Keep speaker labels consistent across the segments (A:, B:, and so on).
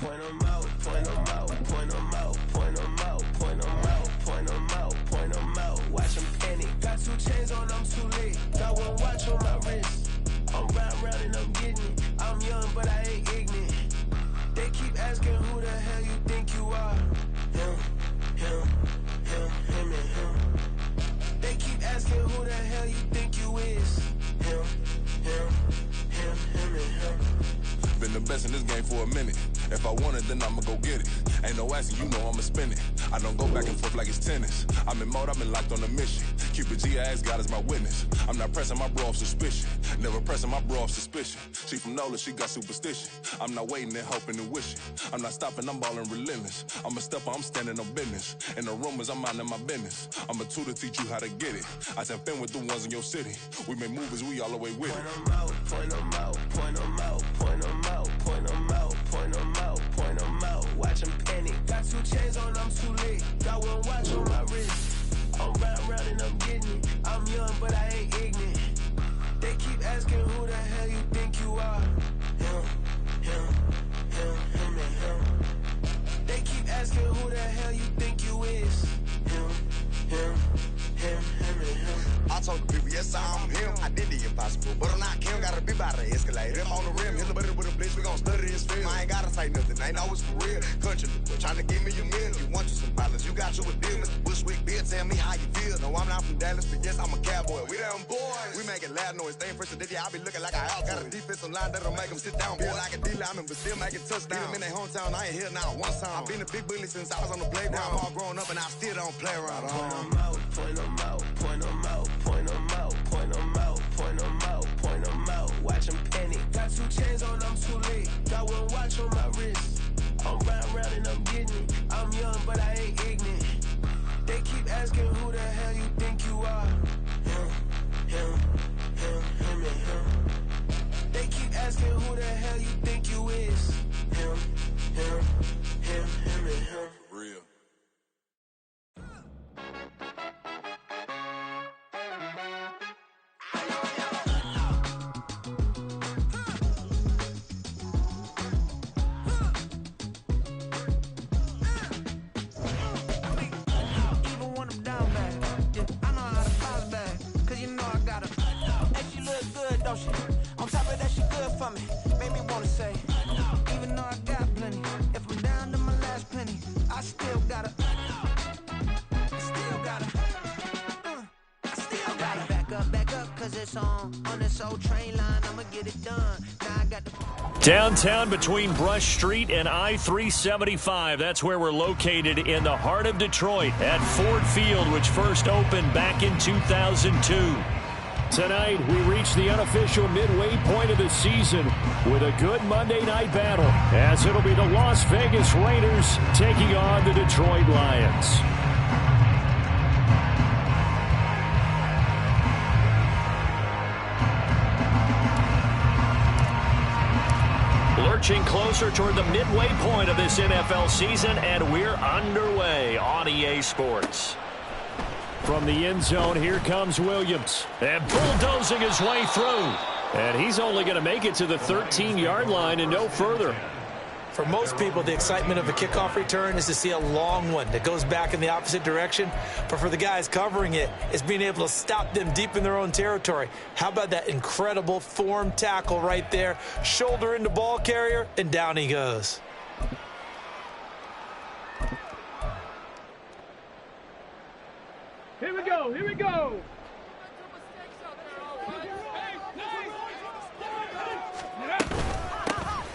A: Point 'em out, point 'em out, point 'em out, point 'em out, point 'em out, point 'em out, point 'em out. Watch 'em panic. Got 2 chains on, I'm too late. Got 1 watch on my wrist. I'm round and I'm getting it. I'm young, but I ain't ignorant. They keep asking who the hell you think you are. Him, and him. They keep asking who the hell you think you is. Him, and him.
B: Been the best in this game for a minute. If I want it, then I'ma go get it. Ain't no asking, you know I'ma spin it. I don't go back and forth like it's tennis. I'm in mode, I've been locked on a mission. Cupid G, I ask God as my witness. I'm not pressing my bro off suspicion. Never pressing my bro off suspicion. She from NOLA, she got superstition. I'm not waiting and hoping and wishing. I'm not stopping, I'm balling relentless. I'm a stepper, I'm standing on business. In the rumors, I'm minding my business. I'm a tutor, teach you how to get it. I tap in with the ones in your city. We make movies, we all the way with it.
A: Point 'em out, point 'em out, point 'em out, point 'em out, point 'em out, point 'em out, point 'em out. Watch 'em panic. Got 2 chains on, I'm too late. Got 1 watch on my wrist. I'm round and I'm getting it. I'm young, but I ain't ignorant. They keep asking who the hell you think you are. Him, and him. They keep asking who the hell you think you is. Him, and him.
C: I told the people, yes, I'm him. I did the impossible, but I'm not Kim. Gotta be by the escalator. Him on the rim, hit the butter with a blitz. We gon' study his film. I ain't gotta say nothing, ain't always for real. Country, trying to give me a meal. You want you some violence, you got you a deal. Mr. Bushwick, Bill, tell me how you feel. No, I'm not from Dallas, but yes, I'm a cowboy. We them boys. We making loud noise. Staying first to Diddy, I be looking like I out. Got a defensive line that'll make them sit down. Feel like a D-lineman, but still making touchdowns. Beat them in their hometown, I ain't here now one time. I've been a big bully since I was on the playground. I'm all grown up and I still don't play around.
A: Point 'em out, point 'em out, point 'em out, point 'em out, point 'em out, point 'em out, point 'em out. Watch 'em panic. Got 2 chains on, I'm too late. Got 1 watch on my wrist. I'm round and I'm getting it. I'm young, but I ain't ignorant. They keep asking who the hell you think you are. Him, and him. They keep asking who the hell you think you is. Him, and him.
B: Real.
A: On top of that, she good for me. Made me wanna say, even though I got plenty, if I'm down to my last penny, I still gotta back up, cause it's on this old train line, I'ma get it done. Now I got the
D: Downtown between Brush Street and I-375. That's where we're located in the heart of Detroit at Ford Field, which first opened back in 2002. Tonight, we reach the unofficial midway point of the season with a good Monday night battle, as it'll be the Las Vegas Raiders taking on the Detroit Lions. Lurching closer toward the midway point of this NFL season, and we're underway on EA Sports. From the end zone, here comes Williams. And bulldozing his way through. And he's only going to make it to the 13-yard line and no further.
E: For most people, the excitement of a kickoff return is to see a long one that goes back in the opposite direction. But for the guys covering it, it's being able to stop them deep in their own territory. How about that incredible form tackle right there? Shoulder into ball carrier, and down he goes.
F: Here we go, here we go.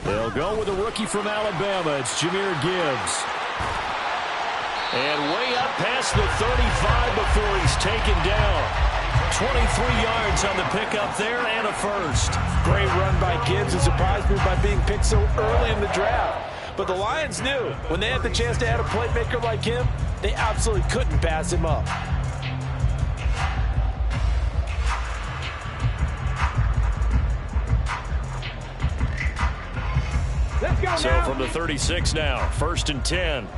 D: They'll go with a rookie from Alabama. It's Jahmyr Gibbs. And way up past the 35 before he's taken down. 23 yards on the pickup there and a first.
E: Great run by Gibbs, and surprised me by being picked so early in the draft. But the Lions knew when they had the chance to add a playmaker like him, they absolutely couldn't pass him up.
D: So from the 36 now, 1st and 10.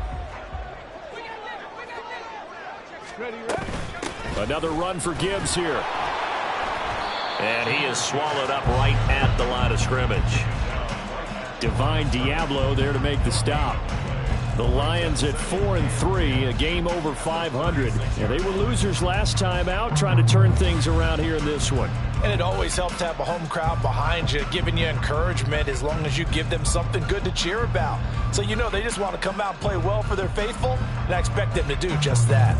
D: Another run for Gibbs here. And he is swallowed up right at the line of scrimmage. Divine Diablo there to make the stop. The Lions at 4-3, a game over 500. And they were losers last time out, trying to turn things around here in this one.
E: And it always helps to have a home crowd behind you, giving you encouragement as long as you give them something good to cheer about. So you know they just want to come out and play well for their faithful, and I expect them to do just that.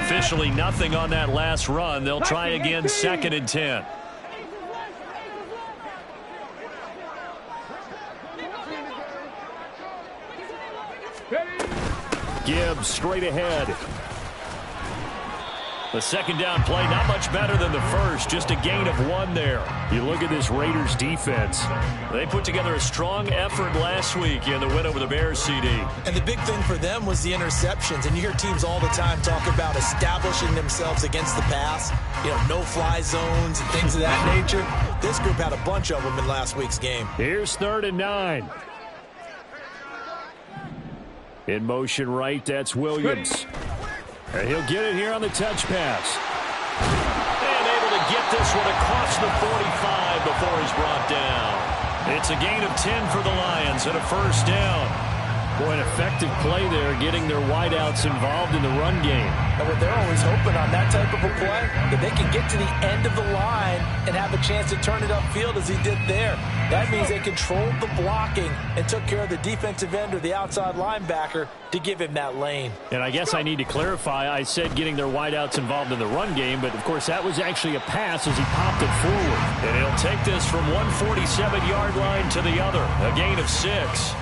D: Officially nothing on that last run. They'll try again 2nd and 10. Gibbs straight ahead. The second down play, not much better than the first, just a gain of 1 there. You look at this Raiders defense. They put together a strong effort last week in the win over the Bears, CD.
E: And the big thing for them was the interceptions. And you hear teams all the time talk about establishing themselves against the pass, no-fly zones and things of that nature. This group had a bunch of them in last week's game.
D: Here's 3rd and 9. In motion right, that's Williams. And he'll get it here on the touch pass. And able to get this one across the 45 before he's brought down. It's a gain of 10 for the Lions and a first down. Boy, an effective play there, getting their wideouts involved in the run game.
E: And what they're always hoping on that type of a play, that they can get to the end of the line and have a chance to turn it upfield as he did there. That means they controlled the blocking and took care of the defensive end or the outside linebacker to give him that lane.
D: And I guess I need to clarify, I said getting their wideouts involved in the run game, but of course that was actually a pass as he popped it forward. And he'll take this from 147-yard line to the other, a gain of 6.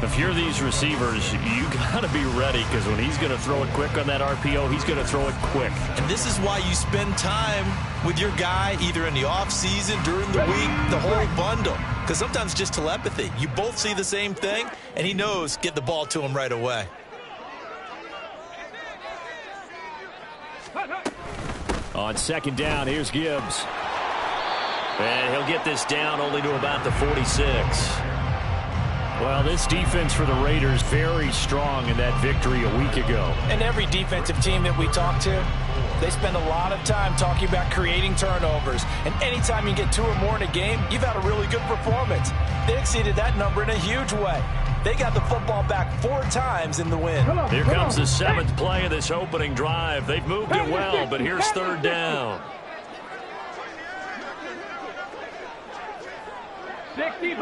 D: If you're these receivers, you got to be ready, because when he's going to throw it quick on that RPO, he's going to throw it quick.
E: And this is why you spend time with your guy either in the offseason, during the week, the whole bundle. Because sometimes just telepathy. You both see the same thing, and he knows get the ball to him right away.
D: On 2nd down, here's Gibbs. And he'll get this down only to about the 46. Well, this defense for the Raiders very strong in that victory a week ago.
E: And every defensive team that we talk to, they spend a lot of time talking about creating turnovers. And anytime you get 2 or more in a game, you've had a really good performance. They exceeded that number in a huge way. They got the football back 4 times in the win.
D: Here comes the 7th play of this opening drive. They've moved it well, but here's 3rd down. 60.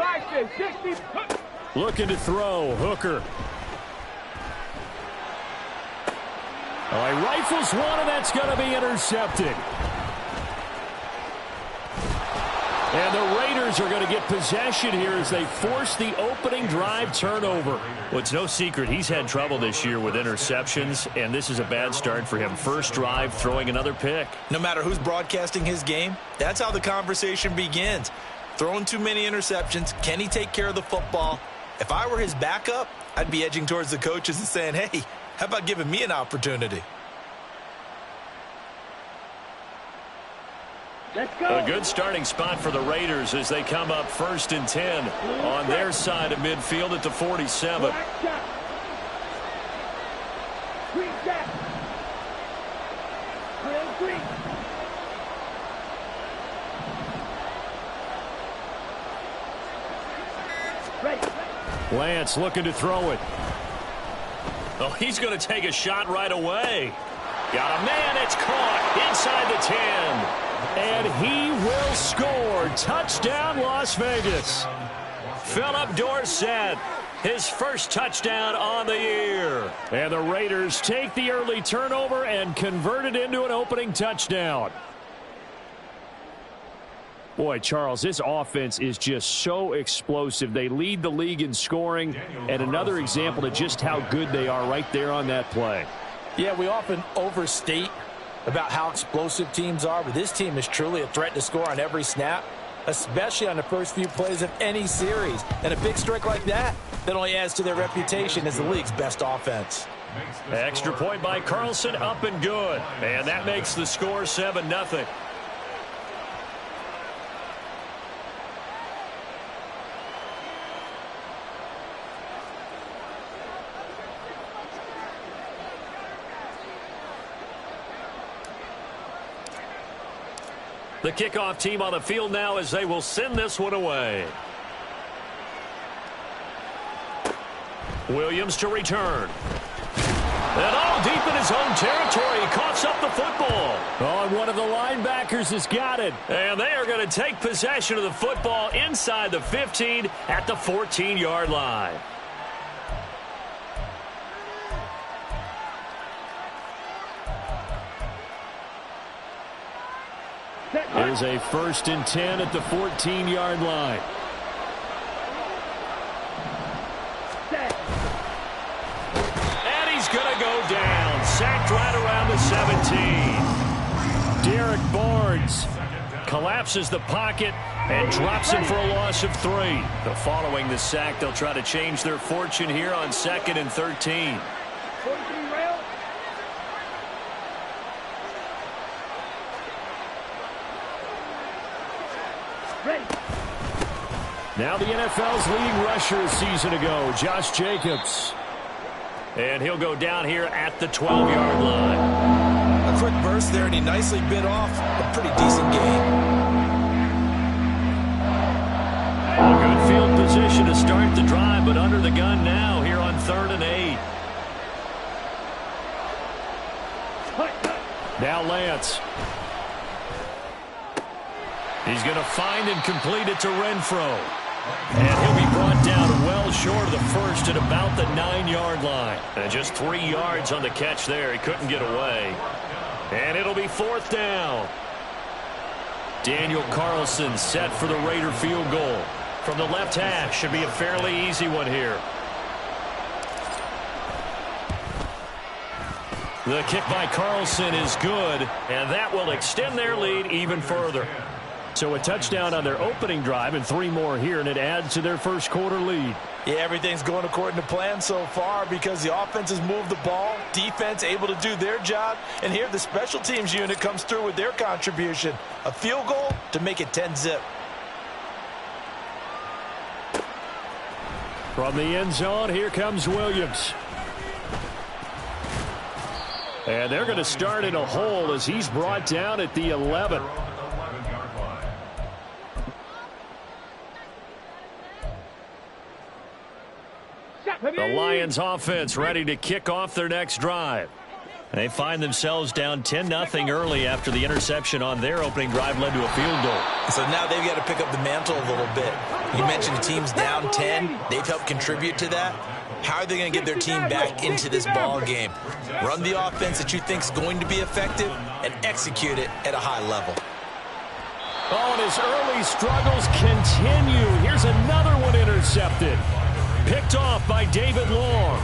D: Looking to throw, Hooker. Oh, he rifles one, and that's going to be intercepted. And the Raiders are going to get possession here as they force the opening drive turnover. Well, it's no secret he's had trouble this year with interceptions, and this is a bad start for him. First drive, throwing another pick.
E: No matter who's broadcasting his game, that's how the conversation begins. Throwing too many interceptions, can he take care of the football? If I were his backup, I'd be edging towards the coaches and saying, hey, how about giving me an opportunity?
A: Let's go.
D: A good starting spot for the Raiders as they come up 1st and 10 on their side of midfield at the 47. Lance looking to throw it. Oh, he's going to take a shot right away. Got a man, it's caught inside the 10. And he will score. Touchdown, Las Vegas. Philip Dorsett, his first touchdown on the year. And the Raiders take the early turnover and convert it into an opening touchdown. Boy, Charles, this offense is just so explosive. They lead the league in scoring, and another example of just how good they are right there on that play.
E: Yeah, we often overstate about how explosive teams are, but this team is truly a threat to score on every snap, especially on the first few plays of any series. And a big strike like that only adds to their reputation as the league's best offense.
D: Extra point by Carlson, up and good. And that makes the score 7-0. The kickoff team on the field now as they will send this one away. Williams to return. And all deep in his own territory. He coughs up the football.
F: Oh, and one of the linebackers has got it.
D: And they are going to take possession of the football inside the 15 at the 14-yard line.
F: It is a 1st and 10 at the 14-yard line.
D: And he's going to go down. Sacked right around the 17.
F: Derek Barnes
D: Collapses the pocket and drops him for a loss of 3. But following the sack, they'll try to change their fortune here on 2nd and 13.
F: Now the NFL's leading rusher a season ago, Josh Jacobs.
D: And he'll go down here at the 12-yard line.
E: A quick burst there, and he nicely bit off a pretty decent gain.
D: A good field position to start the drive, but under the gun now here on 3rd and 8.
F: Now Lance.
D: He's going to find and complete it to Renfro. And he'll be brought down well short of the first at about the 9-yard line. And just 3 yards on the catch there. He couldn't get away. And it'll be 4th down. Daniel Carlson set for the Raider field goal. From the left hash, should be a fairly easy one here. The kick by Carlson is good, and that will extend their lead even further.
F: So a touchdown on their opening drive and 3 more here, and it adds to their first quarter lead.
E: Yeah, everything's going according to plan so far because the offense has moved the ball, defense able to do their job, and here the special teams unit comes through with their contribution. A field goal to make it 10-zip.
F: From the end zone, here comes Williams. And they're going to start in a hole as he's brought down at the 11.
D: The Lions offense ready to kick off their next drive. They find themselves down 10-0 early after the interception on their opening drive led to a field goal.
E: So now they've got to pick up the mantle a little bit. You mentioned the team's down 10. They've helped contribute to that. How are they going to get their team back into this ball game? Run the offense that you think is going to be effective and execute it at a high level.
F: Oh, and his early struggles continue. Here's another one intercepted. Picked off by David Long.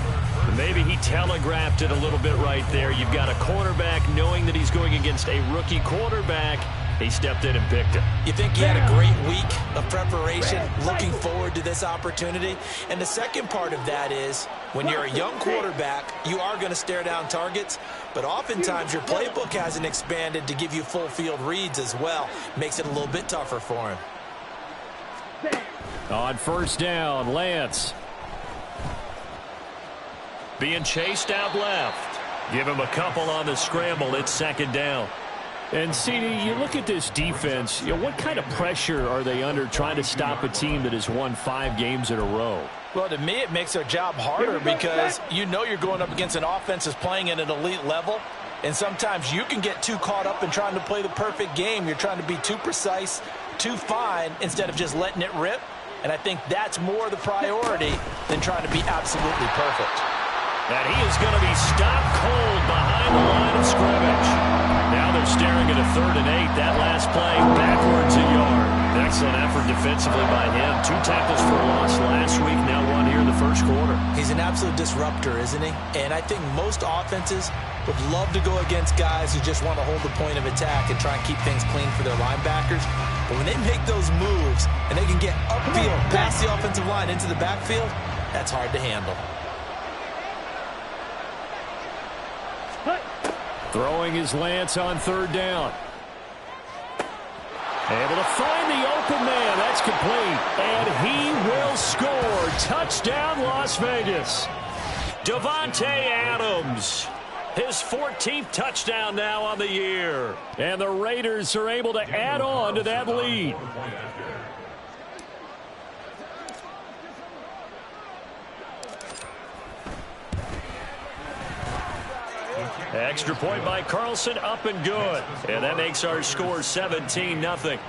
D: Maybe he telegraphed it a little bit right there. You've got a cornerback knowing that he's going against a rookie quarterback. He stepped in and picked it.
E: You think he had a great week of preparation, looking forward to this opportunity. And the second part of that is when you're a young quarterback, you are going to stare down targets, but oftentimes your playbook hasn't expanded to give you full field reads as well. Makes it a little bit tougher for him.
F: On 1st down, Lance.
D: Being chased out left. Give him a couple on the scramble. It's 2nd down.
F: And, CD, you look at this defense, what kind of pressure are they under trying to stop a team that has won 5 games in a row?
E: Well, to me, it makes their job harder because you know you're going up against an offense that's playing at an elite level, and sometimes you can get too caught up in trying to play the perfect game. You're trying to be too precise, too fine, instead of just letting it rip. And I think that's more the priority than trying to be absolutely perfect.
D: And he is going to be stopped cold behind the line of scrimmage. Now they're staring at a 3rd and 8. That last play backwards a yard. Excellent effort defensively by him. 2 tackles for a loss last week. Now 1 here in the first quarter.
E: He's an absolute disruptor, isn't he? And I think most offenses would love to go against guys who just want to hold the point of attack and try and keep things clean for their linebackers. But when they make those moves and they can get upfield past the offensive line into the backfield, that's hard to handle.
F: Throwing his Lance on 3rd down. Able to find the open man. That's complete. And he will score. Touchdown, Las Vegas.
D: Davante Adams. His 14th touchdown now on the year. And the Raiders are able to add on to that lead. Extra point by Carlson, up and good. And that makes our score 17-0.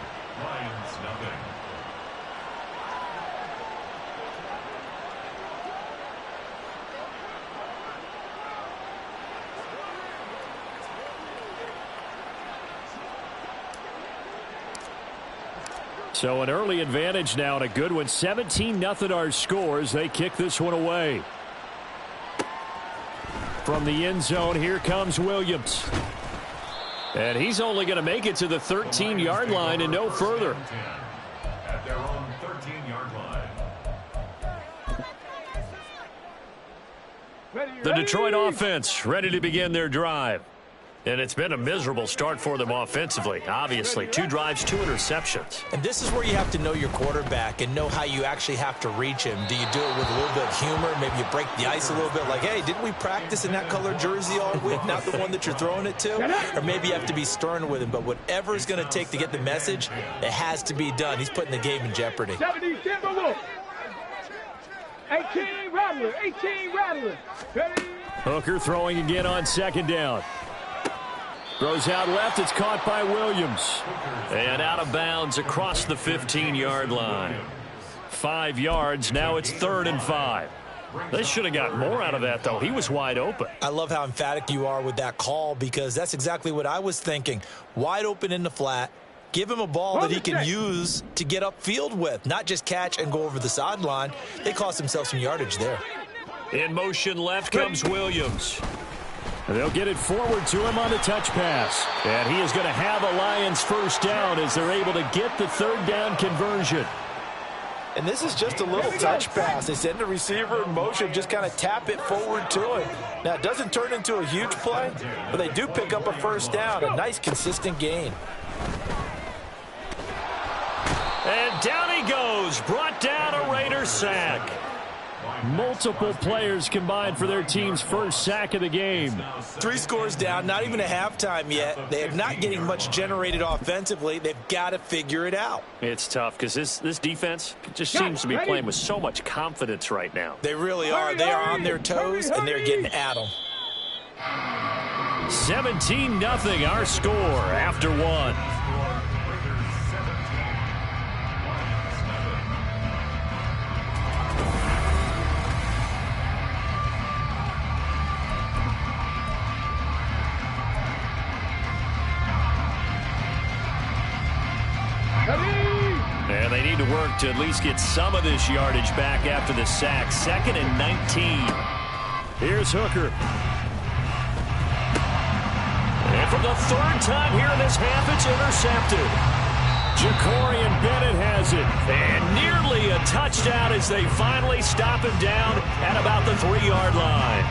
D: So an early advantage now and a good one. 17-0 our scores. They kick this one away. From the end zone, here comes Williams. And he's only going to make it to the 13-yard line and no further.
G: At their own 13-yard line.
D: The Detroit offense ready to begin their drive. And it's been a miserable start for them offensively. Obviously, 2 drives, 2 interceptions.
E: And this is where you have to know your quarterback and know how you actually have to reach him. Do you do it with a little bit of humor? Maybe you break the ice a little bit like, hey, didn't we practice in that color jersey all week? Not the one that you're throwing it to? Or maybe you have to be stern with him. But whatever it's going to take to get the message, it has to be done. He's putting the game in jeopardy.
H: 70 Timberwolves. 18 Rattler. 18 Rattler. Ready?
D: Hooker throwing again on second down. Throws out left. It's caught by Williams. And out of bounds across the 15-yard line. 5 yards. Now it's 3rd and 5. They should have got more out of that, though. He was wide open.
E: I love how emphatic you are with that call because that's exactly what I was thinking. Wide open in the flat. Give him a ball that he can use to get upfield with, not just catch and go over the sideline. They cost themselves some yardage there.
D: In motion left comes Williams. They'll get it forward to him on the touch pass. And he is going to have a Lions first down as they're able to get the 3rd down conversion.
E: And this is just a little touch pass. They send the receiver in motion, just kind of tap it forward to him. Now, it doesn't turn into a huge play, but they do pick up a first down, a nice, consistent gain.
D: And down he goes, brought down a Raider sack. Multiple players combined for their team's first sack of the game.
E: 3 scores down, not even a halftime yet. They are not getting much generated offensively. They've got to figure it out.
D: It's tough because this defense just seems to be playing with so much confidence right now.
E: They really are. They are on their toes, and they're getting at them.
D: 17-0 our score after 1. And they need to work to at least get some of this yardage back after the sack. 2nd and 19. Here's Hooker. And for the 3rd time here in this half, it's intercepted. Jacorian Bennett has it. And nearly a touchdown as they finally stop him down at about the 3-yard line.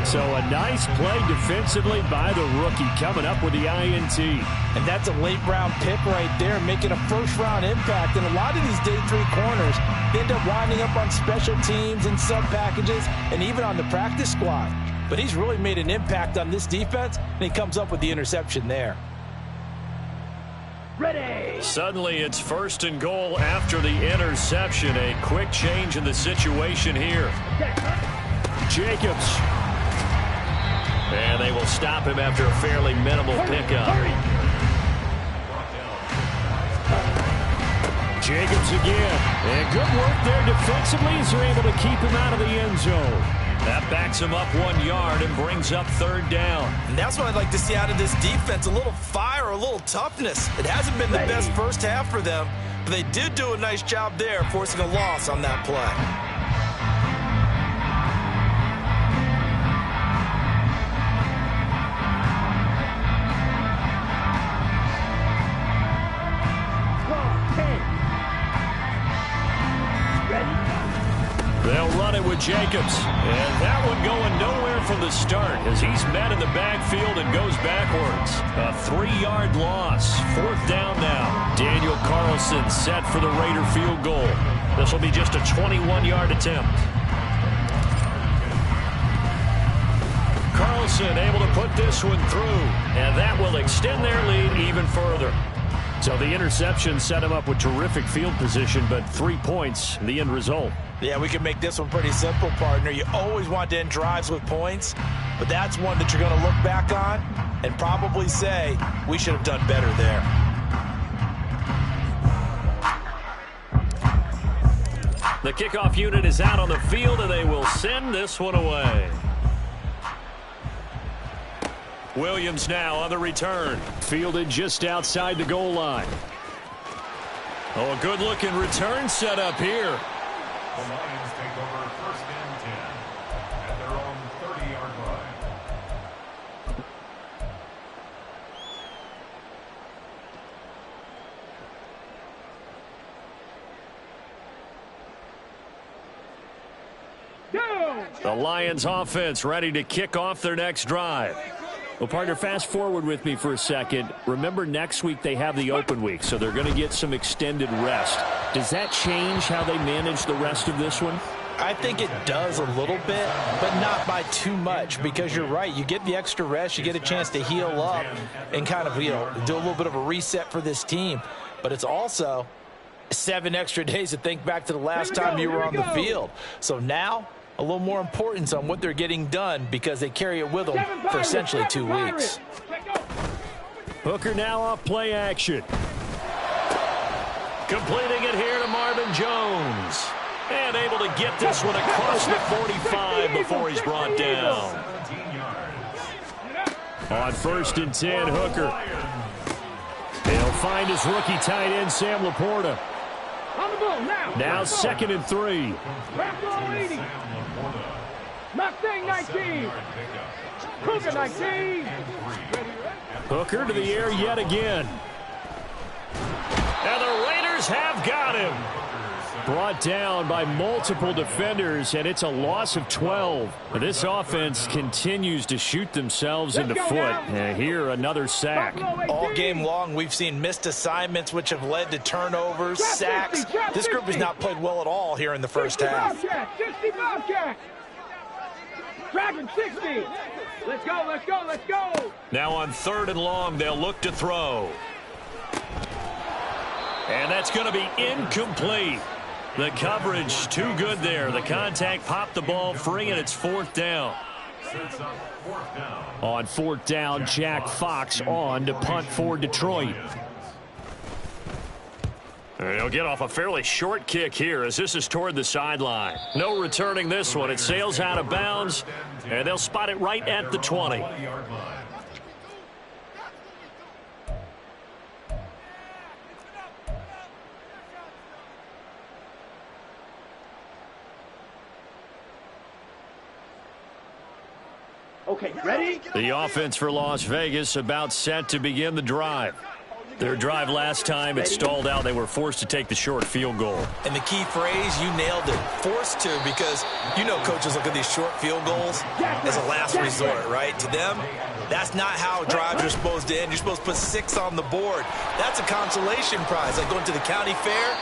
D: So a nice play defensively by the rookie coming up with the INT.
E: And that's a late-round pick right there, making a first-round impact. And a lot of these day 3 corners, they end up winding up on special teams and sub-packages and even on the practice squad. But he's really made an impact on this defense, and he comes up with the interception there.
D: Ready. Suddenly it's 1st and goal after the interception. A quick change in the situation here. Jacobs. And they will stop him after a fairly minimal pickup. Jacobs again. And good work there defensively as they're able to keep him out of the end zone. That backs him up 1 yard and brings up 3rd down.
E: And that's what I'd like to see out of this defense, a little fire, a little toughness. It hasn't been the best first half for them, but they did do a nice job there, forcing a loss on that play.
D: They'll run it with Jacobs. And that one going nowhere from the start as he's met in the backfield and goes backwards. A 3-yard loss. 4th down now. Daniel Carlson set for the Raider field goal. This will be just a 21-yard attempt. Carlson Wilson able to put this one through, and that will extend their lead even further. So the interception set him up with terrific field position, but 3 points, the end result.
E: Yeah, we can make this one pretty simple, partner. You always want to end drives with points, but that's one that you're going to look back on and probably say, we should have done better there.
D: The kickoff unit is out on the field, and they will send this one away. Williams now on the return. Fielded just outside the goal line. Oh, a good-looking return set up here.
G: The Lions take over 1st and 10 at their own 30-yard line.
D: The Lions offense ready to kick off their next drive. Well, partner, fast forward with me for a second. Remember, next week they have the open week, so they're going to get some extended rest. Does that change how they manage the rest of this one?
E: I think it does a little bit, but not by too much, because you're right. You get the extra rest, you get a chance to heal up and kind of, do a little bit of a reset for this team. But it's also 7 extra days to think back to the last time you were on the field. So now, a little more importance on what they're getting done because they carry it with them for essentially 2 weeks.
D: Hooker now off play action. Completing it here to Marvin Jones. And able to get this one across the 45 before he's brought down. On 1st and 10, Hooker. He'll find his rookie tight end, Sam Laporta.
H: On the ball now.
D: Now 2nd and 3.
H: Mustang 19. Cougar 19.
D: Hooker to the air yet again. And the Raiders have got him. Brought down by multiple defenders, and it's a loss of 12. This offense continues to shoot themselves in the foot. And here, another sack.
E: All game long, we've seen missed assignments, which have led to turnovers, sacks. This group has not played well at all here in the first half.
H: 60 Bobcat. Dragon 60. Let's go, let's go, let's go.
D: Now on 3rd and long, they'll look to throw. And that's going to be incomplete. The coverage too good there. The contact popped the ball free, and it's 4th down. On 4th down, Jack Fox on to punt for Detroit. And he'll get off a fairly short kick here as this is toward the sideline. No returning this one. It sails out of bounds, and they'll spot it right at the 20.
H: Okay, ready?
D: The offense for Las Vegas about set to begin the drive. Their drive last time, it stalled out. They were forced to take the short field goal.
E: And the key phrase, you nailed it, forced to, because coaches look at these short field goals as a last resort, right? To them, that's not how drives are supposed to end. You're supposed to put 6 on the board. That's a consolation prize, like going to the county fair.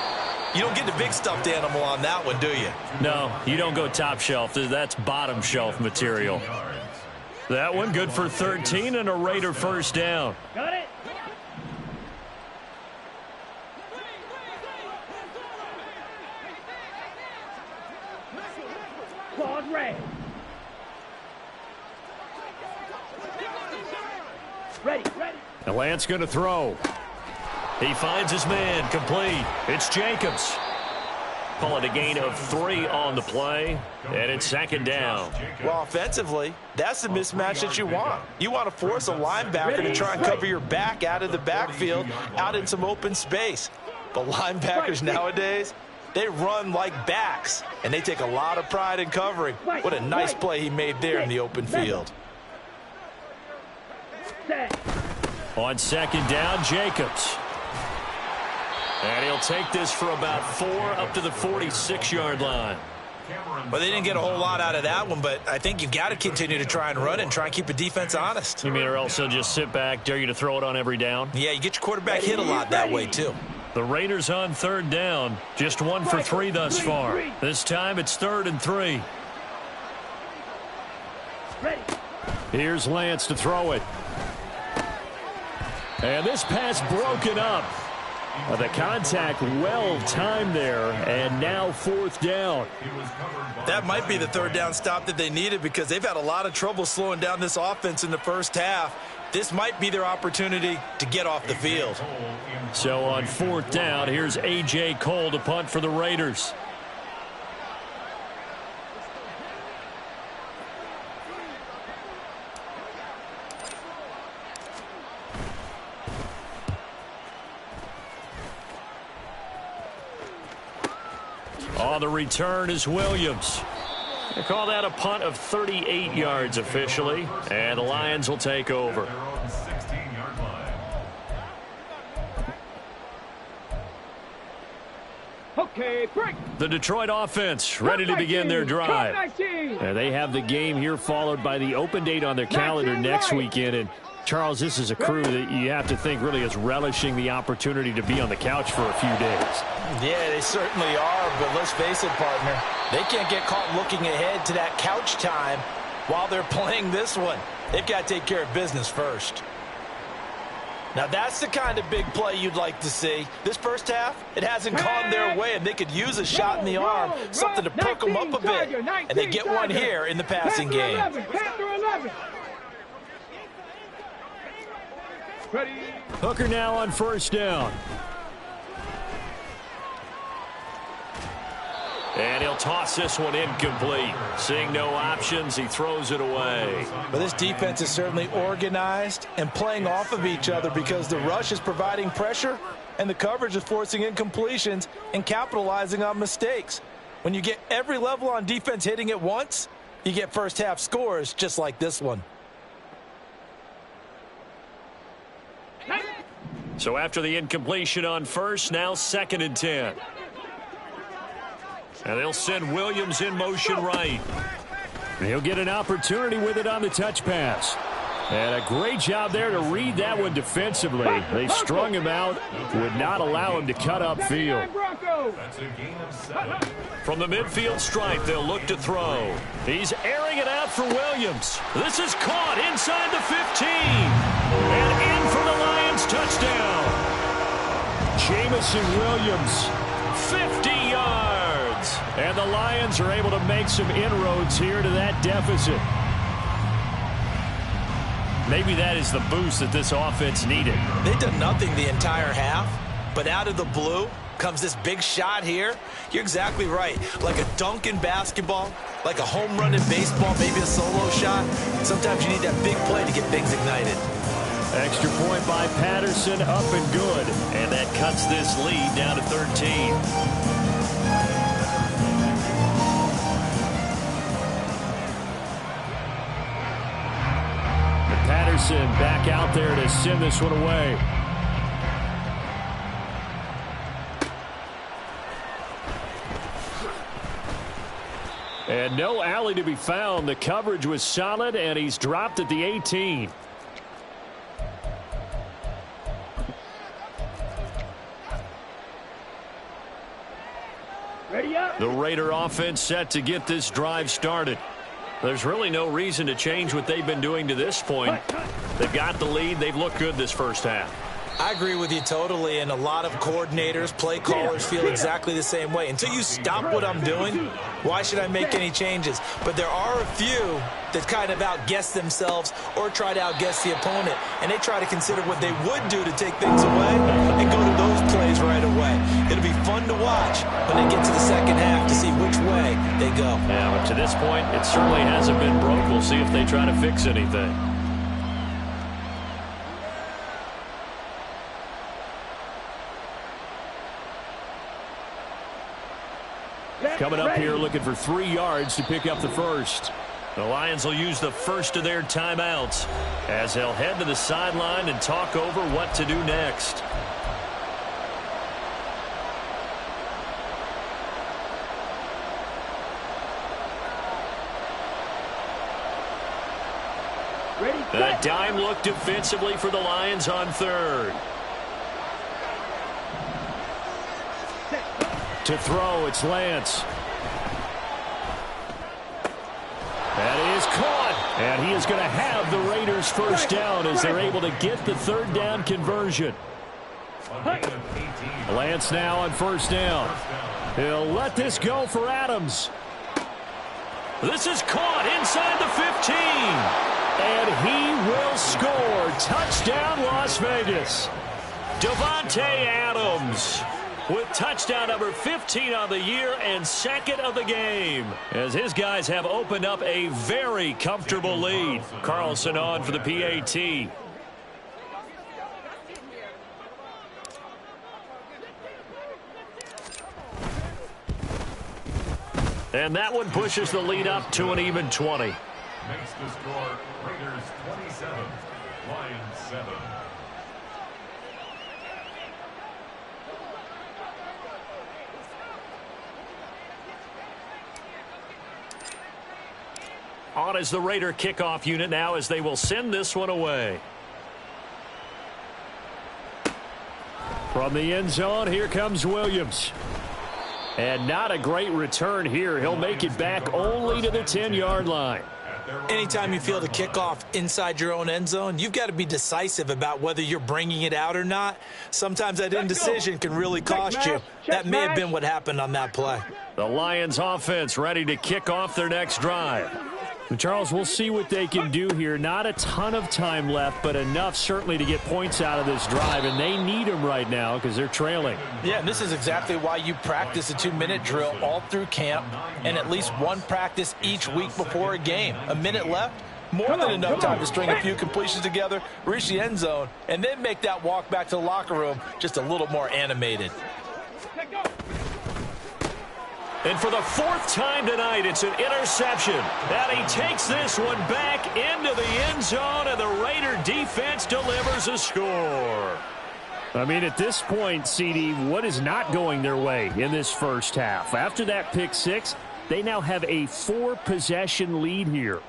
E: You don't get the big stuffed animal on that one, do you?
D: No, you don't go top shelf. That's bottom shelf material. That one good for 13 and a Raider first down.
H: Got it. Claws red. Ready.
D: Now Lance going to throw. He finds his man, complete. It's Jacobs. Call it a gain of 3 on the play, and it's 2nd down.
E: Well, offensively, that's the mismatch that you want. You want to force a linebacker to try and cover your back out of the backfield, out in some open space. But linebackers nowadays, they run like backs, and they take a lot of pride in covering. What a nice play he made there in the open field.
D: On 2nd down, Jacobs. And he'll take this for about 4 up to the 46-yard line.
E: Well, they didn't get a whole lot out of that one, but I think you've got to continue to try and run and try and keep the defense honest.
D: You mean or else they'll just sit back, dare you to throw it on every down?
E: Yeah, you get your quarterback hit a lot that way, too.
D: The Raiders on 3rd down, just 1 for 3 thus far. This time it's 3rd and 3.
H: Ready.
F: Here's Lance to throw it. And this pass broken up. The contact well timed there, and now 4th down.
E: That might be the 3rd down stop that they needed because they've had a lot of trouble slowing down this offense in the first half. This might be their opportunity to get off the field.
F: So on 4th down, here's A.J. Cole to punt for the Raiders. On the return is Williams. They call that a punt of 38 yards officially, and the Lions will take over.
H: Okay, break.
F: The Detroit offense ready to begin their drive. And they have the game here followed by the open date on their calendar next weekend. And Charles, this is a crew that you have to think really is relishing the opportunity to be on the couch for a few days.
E: Yeah, they certainly are, but let's face it, partner. They can't get caught looking ahead to that couch time while they're playing this one. They've got to take care of business first. Now, that's the kind of big play you'd like to see. This first half, it hasn't gone their way, and they could use a shot in the arm, something to perk them up a bit. And they get one here in the passing game.
F: Hooker now on 1st down. And he'll toss this one incomplete. Seeing no options, he throws it away.
E: But this defense is certainly organized and playing off of each other because the rush is providing pressure and the coverage is forcing incompletions and capitalizing on mistakes. When you get every level on defense hitting at once, you get first half scores just like this one.
F: So after the incompletion on 1st, now 2nd and 10. And they'll send Williams in motion right. And he'll get an opportunity with it on the touch pass. And a great job there to read that one defensively. They strung him out, would not allow him to cut upfield. From the midfield stripe, they'll look to throw. He's airing it out for Williams. This is caught inside the 15. And in for the Lions touchdown. Jamison Williams, 50 yards. And the Lions are able to make some inroads here to that deficit. Maybe that is the boost that this offense needed.
E: They've done nothing the entire half, but out of the blue comes this big shot here. You're exactly right. Like a dunk in basketball, like a home run in baseball, maybe a solo shot. Sometimes you need that big play to get things ignited.
F: Extra point by Patterson, up and good. And that cuts this lead down to 13. Patterson back out there to send this one away. And no alley to be found. The coverage was solid, and he's dropped at the 18.
H: Ready up.
F: The Raider offense set to get this drive started. There's really no reason to change what they've been doing to this point. They've got the lead. They've looked good this first half.
E: I agree with you totally, and a lot of coordinators, play callers feel exactly the same way. Until you stop what I'm doing, why should I make any changes? But there are a few that kind of outguess themselves or try to outguess the opponent, and they try to consider what they would do to take things away and go to those plays right away. It'll be fun to watch when they get to the second half to see which way they go.
F: Yeah, but to this point, it certainly hasn't been broke. We'll see if they try to fix anything. Coming up here looking for 3 yards to pick up the first. The Lions will use the first of their timeouts as they'll head to the sideline and talk over what to do next. A dime look defensively for the Lions on 3rd. To throw, it's Lance. That is caught.
D: And he is going to have the Raiders first down as they're able to get the third down conversion. Lance now on first down. He'll let this go for Adams. This is caught inside the 15. And he will score. Touchdown, Las Vegas. Davante Adams with touchdown number 15 on the year and second of the game, as his guys have opened up a very comfortable lead. Carlson on for the PAT. And that one pushes the lead up to an even 20.
G: Makes the score Raiders 27, Lions 7.
D: On is the Raider kickoff unit now as they will send this one away. From the end zone, here comes Williams. And not a great return here. He'll make it back only to the 10-yard line.
E: Anytime you field a kickoff inside your own end zone, you've got to be decisive about whether you're bringing it out or not. Sometimes that indecision can really cost you. That may have been what happened on that play.
D: The Lions offense ready to kick off their next drive. Charles, we'll see what they can do here. Not a ton of time left, but enough certainly to get points out of this drive, and they need them right now because they're trailing.
E: Yeah, and this is exactly why you practice a 2-minute drill all through camp and at least one practice each week before a game. A minute left, more than enough time to string a few completions together, reach the end zone, and then make that walk back to the locker room just a little more animated.
D: And for the fourth time tonight, it's an interception. And he takes this one back into the end zone, and the Raider defense delivers a score. I mean, at this point, CD, what is not going their way in this first half? After that pick six, they now have a 4-possession lead here.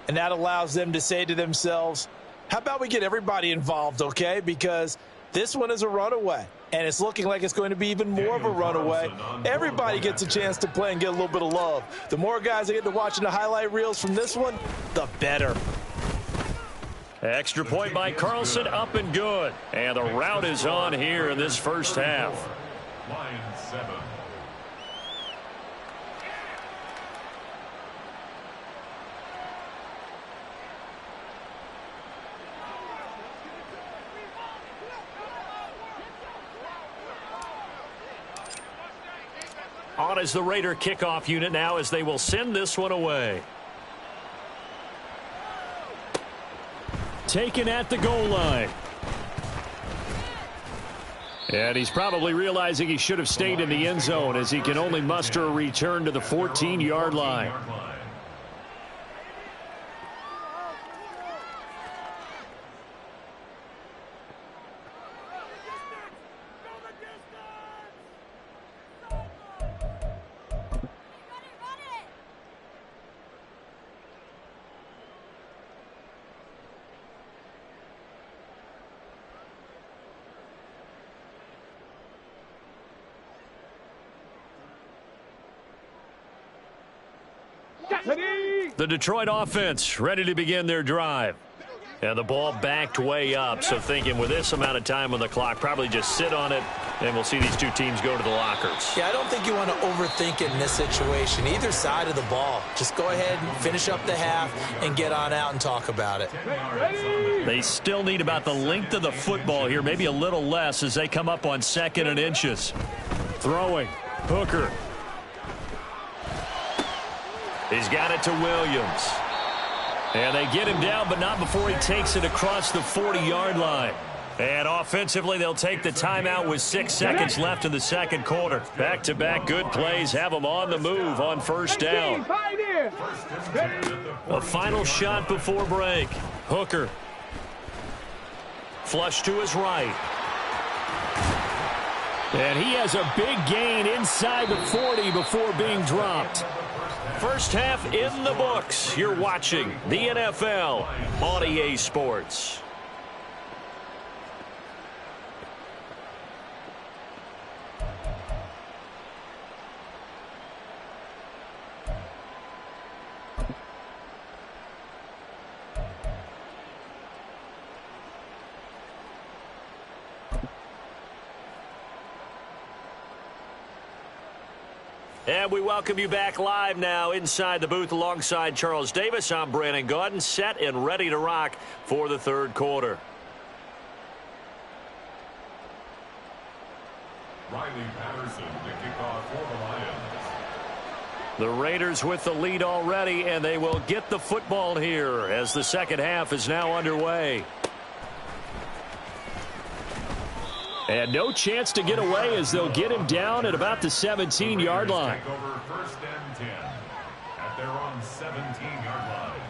E: And that allows them to say to themselves, how about we get everybody involved, okay? Because this one is a runaway, and it's looking like it's going to be even more of a runaway. Everybody gets a chance to play and get a little bit of love. The more guys that get to watching the highlight reels from this one, the better.
D: Extra point by Carlson, up and good. And the route is on here in this first half.
G: Lions 7.
D: On is the Raider kickoff unit now as they will send this one away. Taken at the goal line. And he's probably realizing he should have stayed in the end zone as he can only muster a return to the 14-yard line. The Detroit offense ready to begin their drive. And the ball backed way up, so thinking with this amount of time on the clock, probably just sit on it, and we'll see these two teams go to the lockers.
E: Yeah, I don't think you want to overthink it in this situation. Either side of the ball. Just go ahead and finish up the half and get on out and talk about it.
D: They still need about the length of the football here, maybe a little less as they come up on 2nd and inches. Throwing. Hooker. He's got it to Williams. And they get him down, but not before he takes it across the 40-yard line. And offensively, they'll take the timeout with 6 seconds left in the second quarter. Back-to-back good plays have them on the move on first down. A final shot before break. Hooker. Flush to his right. And he has a big gain inside the 40 before being dropped. First half in the books. You're watching the NFL on EA Sports. And we welcome you back live now inside the booth alongside Charles Davis. I'm Brandon Gaudin, set and ready to rock for the third quarter.
G: Riley Patterson to kick off for the Lions.
D: The Raiders with the lead already, and they will get the football here as the second half is now underway. And no chance to get away as they'll get him down at about the 17-yard line.
G: Take over first and 10 at their own 17-yard line.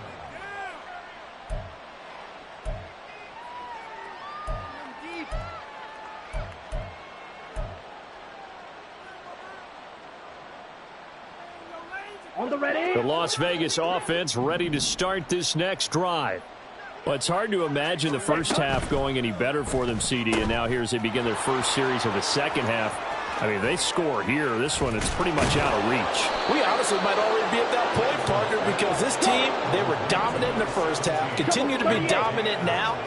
H: On the ready.
D: The Las Vegas offense ready to start this next drive. Well, it's hard to imagine the first half going any better for them, CD, and now here as they begin their first series of the second half. I mean, they score here. This one, it's pretty much out of reach.
E: We honestly might already be at that point, partner, because this team, they were dominant in the first half, continue to be dominant now,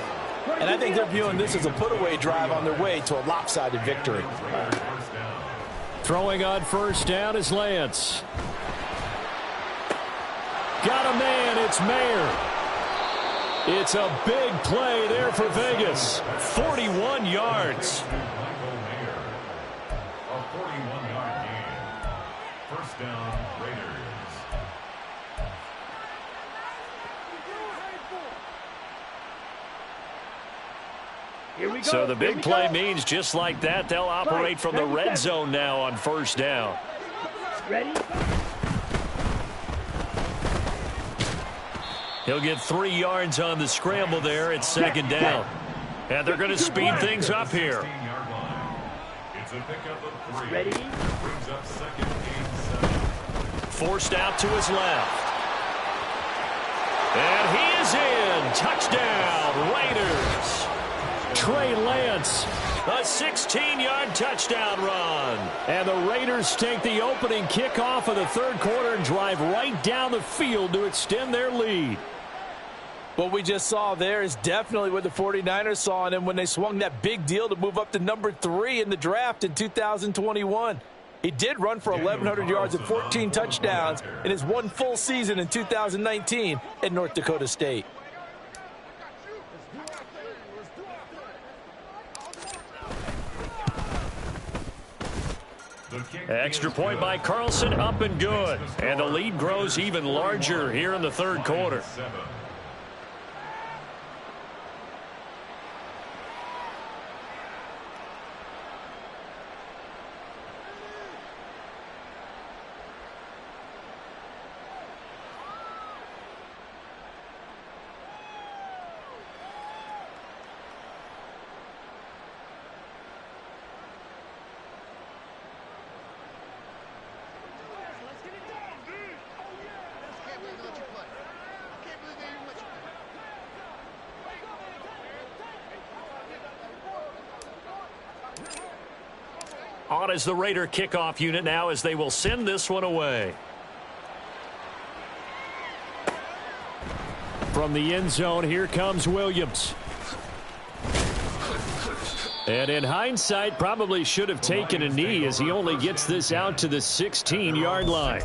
E: and I think they're viewing this as a put-away drive on their way to a lopsided victory.
D: Throwing on first down is Lance. Got a man, it's Mayer. It's a big play there for Vegas. 41 yards.
G: A 41-yard gain. First down, Raiders.
H: Here we go.
D: So the big play means just like that, they'll operate from the red zone now on first down.
H: Ready?
D: He'll get 3 yards on the scramble there at second down. And they're going to speed things up here.
G: It's a pickup of 3.
H: Ready?
G: Brings up second and 7.
D: Forced out to his left. And he is in. Touchdown, Raiders. Trey Lance, a 16-yard touchdown run. And the Raiders take the opening kickoff of the third quarter and drive right down the field to extend their lead.
E: What we just saw there is definitely what the 49ers saw in him when they swung that big deal to move up to number 3 in the draft in 2021. He did run for 1,100 yards and 14 touchdowns in his one full season in 2019 at North Dakota State.
D: Extra point by Carlson, up and good. And the lead grows even larger here in the third quarter. On is the Raider kickoff unit now as they will send this one away. From the end zone, here comes Williams. And in hindsight, probably should have taken a knee as he only gets this out to the 16-yard line.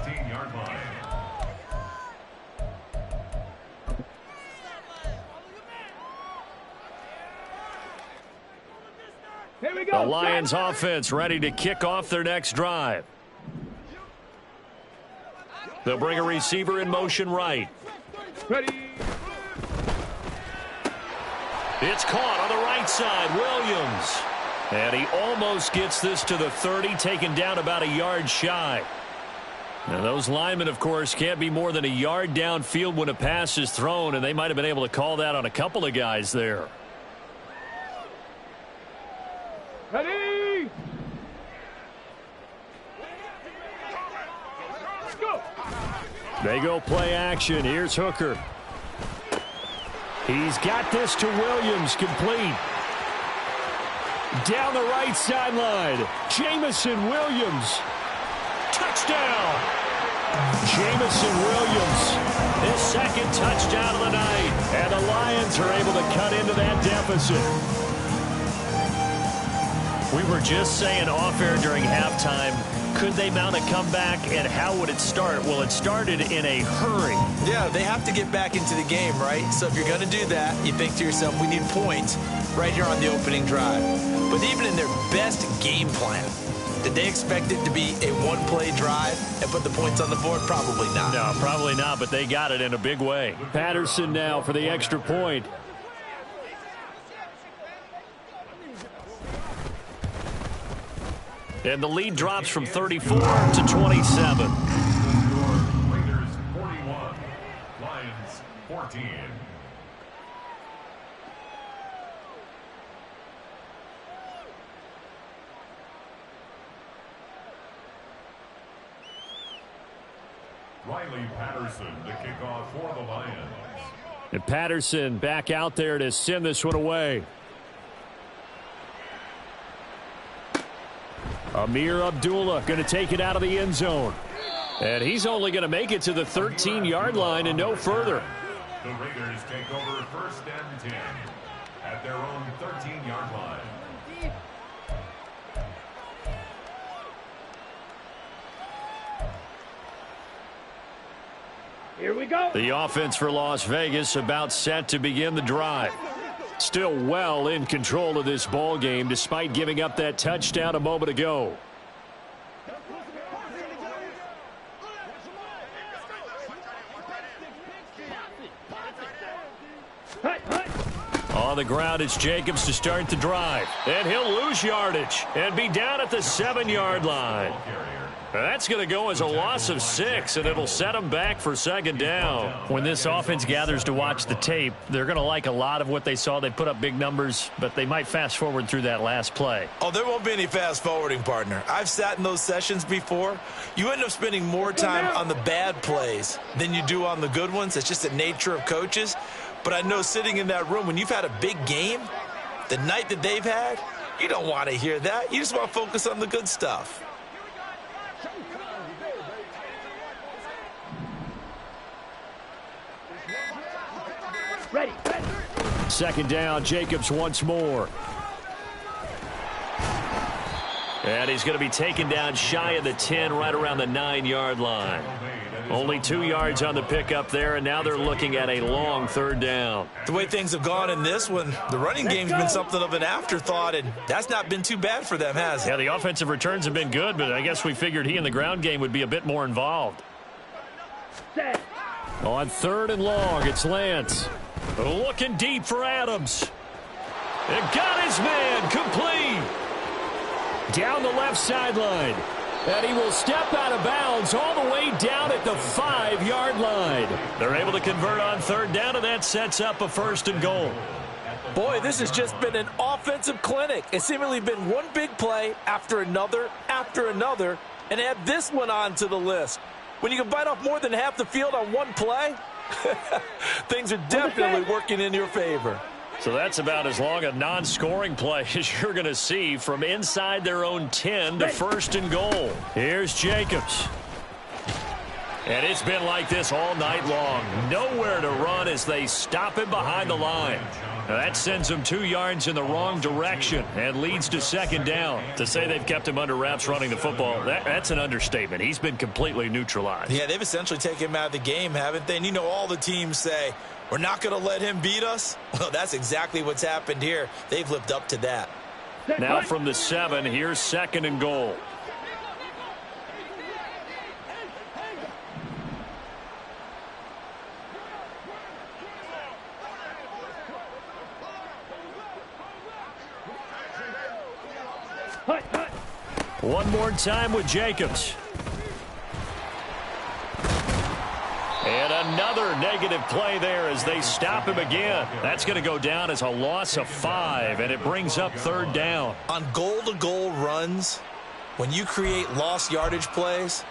D: The Lions offense ready to kick off their next drive. They'll bring a receiver in motion right.
H: Ready.
D: It's caught on the right side, Williams. And he almost gets this to the 30, taken down about a yard shy. Now those linemen, of course, can't be more than a yard downfield when a pass is thrown, and they might have been able to call that on a couple of guys there.
H: Ready. Let's go.
D: They go play action. Here's Hooker. He's got this to Williams, complete. Down the right sideline, Jameson Williams. Touchdown. Jameson Williams, his second touchdown of the night. And the Lions are able to cut into that deficit. We were just saying off-air during halftime, could they mount a comeback, and how would it start? Well, it started in a hurry.
E: Yeah, they have to get back into the game, right? So if you're going to do that, you think to yourself, we need points right here on the opening drive. But even in their best game plan, did they expect it to be a one-play drive and put the points on the board? Probably not.
D: No, probably not, but they got it in a big way. Patterson now for the extra point. And the lead drops from 34 to 27.
G: Raiders 41, Lions 14. Riley Patterson to kick off for the Lions.
D: And Patterson back out there to send this one away. Amir Abdullah going to take it out of the end zone. And he's only going to make it to the 13-yard line and no further.
G: The Raiders take over 1st and 10 at their own 13-yard line.
H: Here we go.
D: The offense for Las Vegas about set to begin the drive. Still well in control of this ball game despite giving up that touchdown a moment ago. On the ground, it's Jacobs to start the drive. And he'll lose yardage and be down at the 7-yard line. That's going to go as a loss of 6, and it'll set them back for 2nd down.
F: When this offense gathers to watch the tape, they're going to like a lot of what they saw. They put up big numbers, but they might fast forward through that last play.
E: Oh, there won't be any fast forwarding, partner. I've sat in those sessions before. You end up spending more time on the bad plays than you do on the good ones. It's just the nature of coaches. But I know sitting in that room, when you've had a big game, the night that they've had, you don't want to hear that. You just want to focus on the good stuff.
H: Ready.
D: 2nd down, Jacobs once more.
F: And he's going to be taken down shy of the 10, right around the 9-yard line.
D: Only 2 yards on the pickup there, and now they're looking at a long 3rd down.
E: The way things have gone in this one, the running game's been something of an afterthought, and that's not been too bad for them, has it?
D: Yeah, the offensive returns have been good, but I guess we figured he in the ground game would be a bit more involved.
H: Set.
D: On 3rd and long, it's Lance. Looking deep for Adams. And got his man complete. Down the left sideline. And he will step out of bounds all the way down at the 5-yard line. They're able to convert on 3rd down, and that sets up a 1st and goal.
E: Boy, this has just been an offensive clinic. It's seemingly been one big play after another, and add this one on to the list. When you can bite off more than half the field on one play, things are definitely working in your favor.
D: So that's about as long a non-scoring play as you're going to see from inside their own 10 to 1st and goal. Here's Jacobs. And it's been like this all night long. Nowhere to run as they stop him behind the line. Now that sends him 2 yards in the wrong direction and leads to 2nd down. To say they've kept him under wraps running the football, that's an understatement. He's been completely neutralized.
E: Yeah, they've essentially taken him out of the game, haven't they? And you know all the teams say, we're not going to let him beat us. Well, that's exactly what's happened here. They've lived up to that.
D: Now from the 7, here's 2nd and goal. One more time with Jacobs. And another negative play there as they stop him again. That's going to go down as a loss of 5, and it brings up 3rd down.
E: On goal-to-goal runs, when you create lost yardage plays,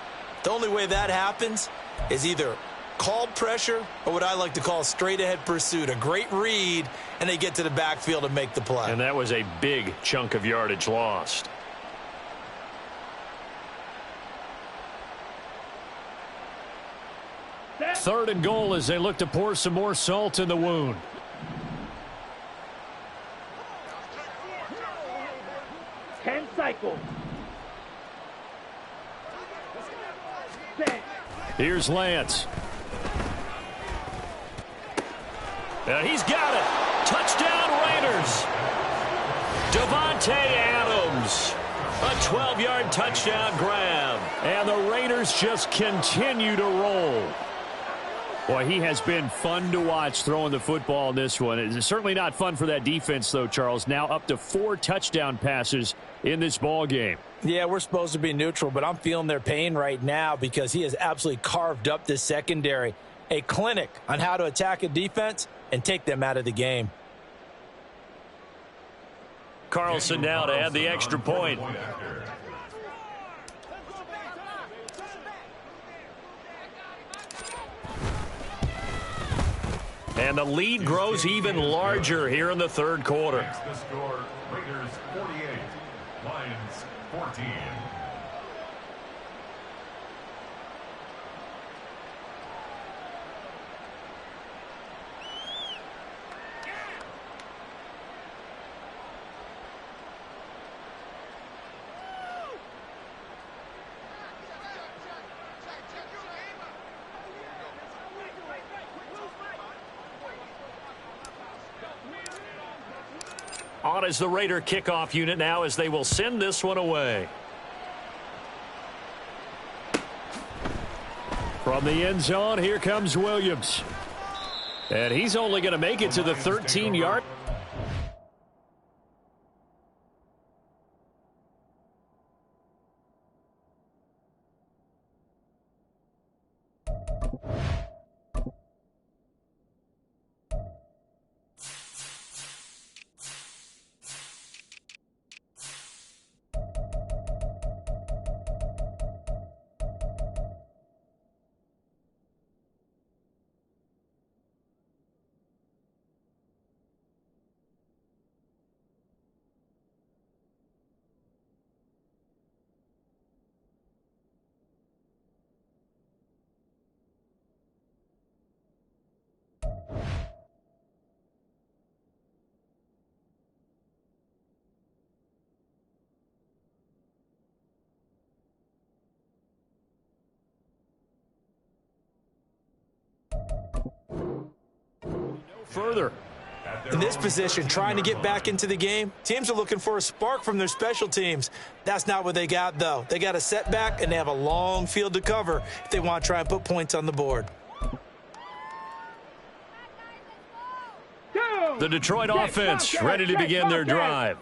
E: the only way that happens is either called pressure or what I like to call straight-ahead pursuit. A great read, and they get to the backfield and make the play.
D: And that was a big chunk of yardage lost. Third and goal as they look to pour some more salt in the wound.
H: 10 cycles. 10.
F: Here's Lance. And he's got it. Touchdown Raiders. Davante Adams. A 12-yard touchdown grab. And the Raiders just continue to roll. Boy, he has been fun to watch throwing the football in this one. It's certainly not fun for that defense, though, Charles. Now up to 4 touchdown passes in this ball game.
E: Yeah, we're supposed to be neutral, but I'm feeling their pain right now because he has absolutely carved up this secondary. A clinic on how to attack a defense and take them out of the game.
F: Carlson now to add the extra point. And the lead grows even larger here in the third quarter.
G: The score, Raiders 48, Lions 14.
F: On is the Raider kickoff unit now as they will send this one away. From the end zone, here comes Williams. And he's only going to make it to the 13-yard. Further.
E: In this position, trying to get back into the game, teams are looking for a spark from their special teams. That's not what they got, though. They got a setback, and they have a long field to cover if they want to try and put points on the board.
F: The Detroit offense ready to begin their drive.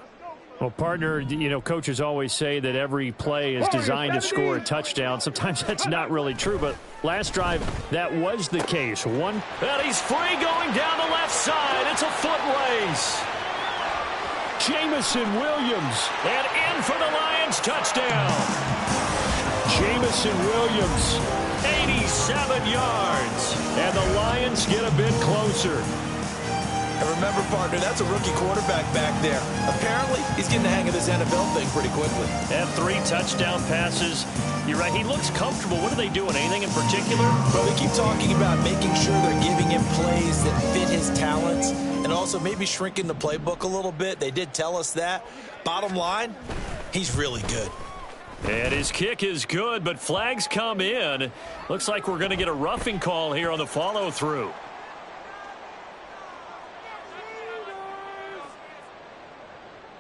F: Well, partner, you know, coaches always say that every play is designed to score a touchdown. Sometimes that's not really true, but last drive, that was the case. And he's free going down the left side. It's a foot race. Jameson Williams, and in for the Lions touchdown. Jameson Williams, 87 yards. And the Lions get a bit closer.
E: And remember, partner, that's a rookie quarterback back there. Apparently, he's getting the hang of this NFL thing pretty quickly.
F: And 3 touchdown passes. You're right, he looks comfortable. What are they doing? Anything in particular?
E: Well, they keep talking about making sure they're giving him plays that fit his talents and also maybe shrinking the playbook a little bit. They did tell us that. Bottom line, he's really good.
F: And his kick is good, but flags come in. Looks like we're going to get a roughing call here on the follow-through.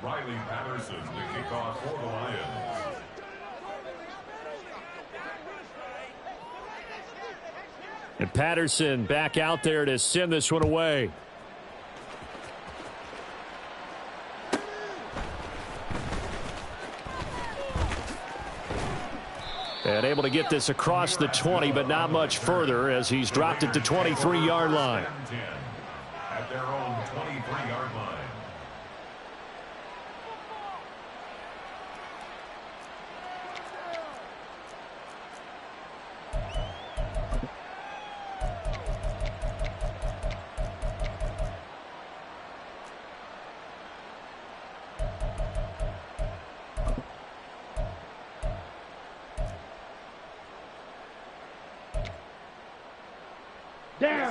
G: Riley Patterson, the kickoff for the Lions.
F: And Patterson back out there to send this one away. And able to get this across the 20, but not much further as he's dropped it to 23-yard line.
G: At their own 23-yard line.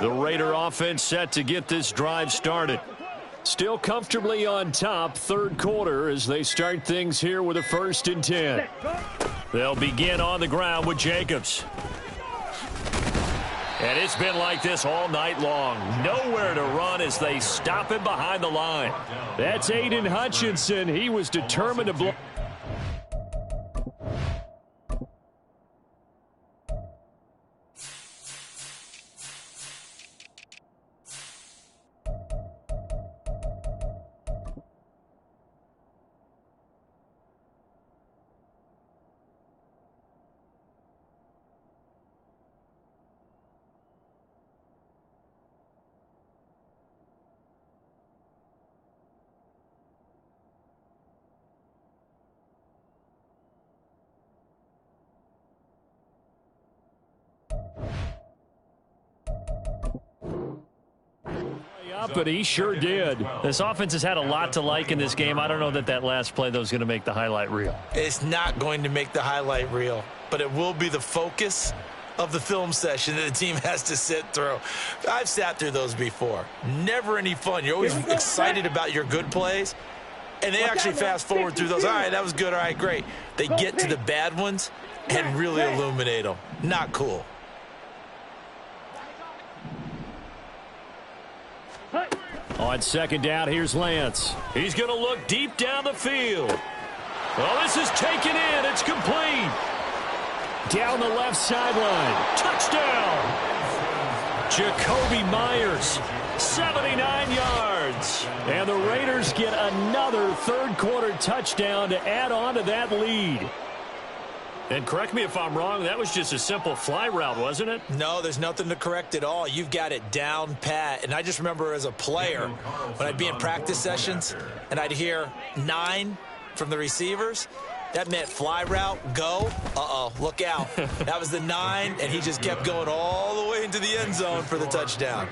F: The Raider offense set to get this drive started.
D: Still comfortably on top, third quarter, as they start things here with a 1st and 10. They'll begin on the ground with Jacobs. And it's been like this all night long. Nowhere to run as they stop him behind the line. That's Aiden Hutchinson. He was determined to blow. But he sure did. This offense has had a lot to like in this game. I don't know that last play, though, is going to make the highlight reel.
E: It's not going to make the highlight reel, but it will be the focus of the film session that the team has to sit through. I've sat through those before. Never any fun. You're always excited about your good plays, and they actually fast forward through those. All right, that was good. All right, great. They get to the bad ones and really illuminate them. Not cool.
D: On 2nd down, here's Lance. He's going to look deep down the field. Well, this is taken in. It's complete. Down the left sideline. Touchdown. Jakobi Meyers, 79 yards. And the Raiders get another third-quarter touchdown to add on to that lead. And correct me if I'm wrong, that was just a simple fly route, wasn't it?
E: No, there's nothing to correct at all. You've got it down pat. And I just remember as a player, when I'd be in practice sessions and I'd hear 9 from the receivers, that meant fly route, go. Uh-oh, look out. That was the 9, and he just kept going all the way into the end zone for the touchdown.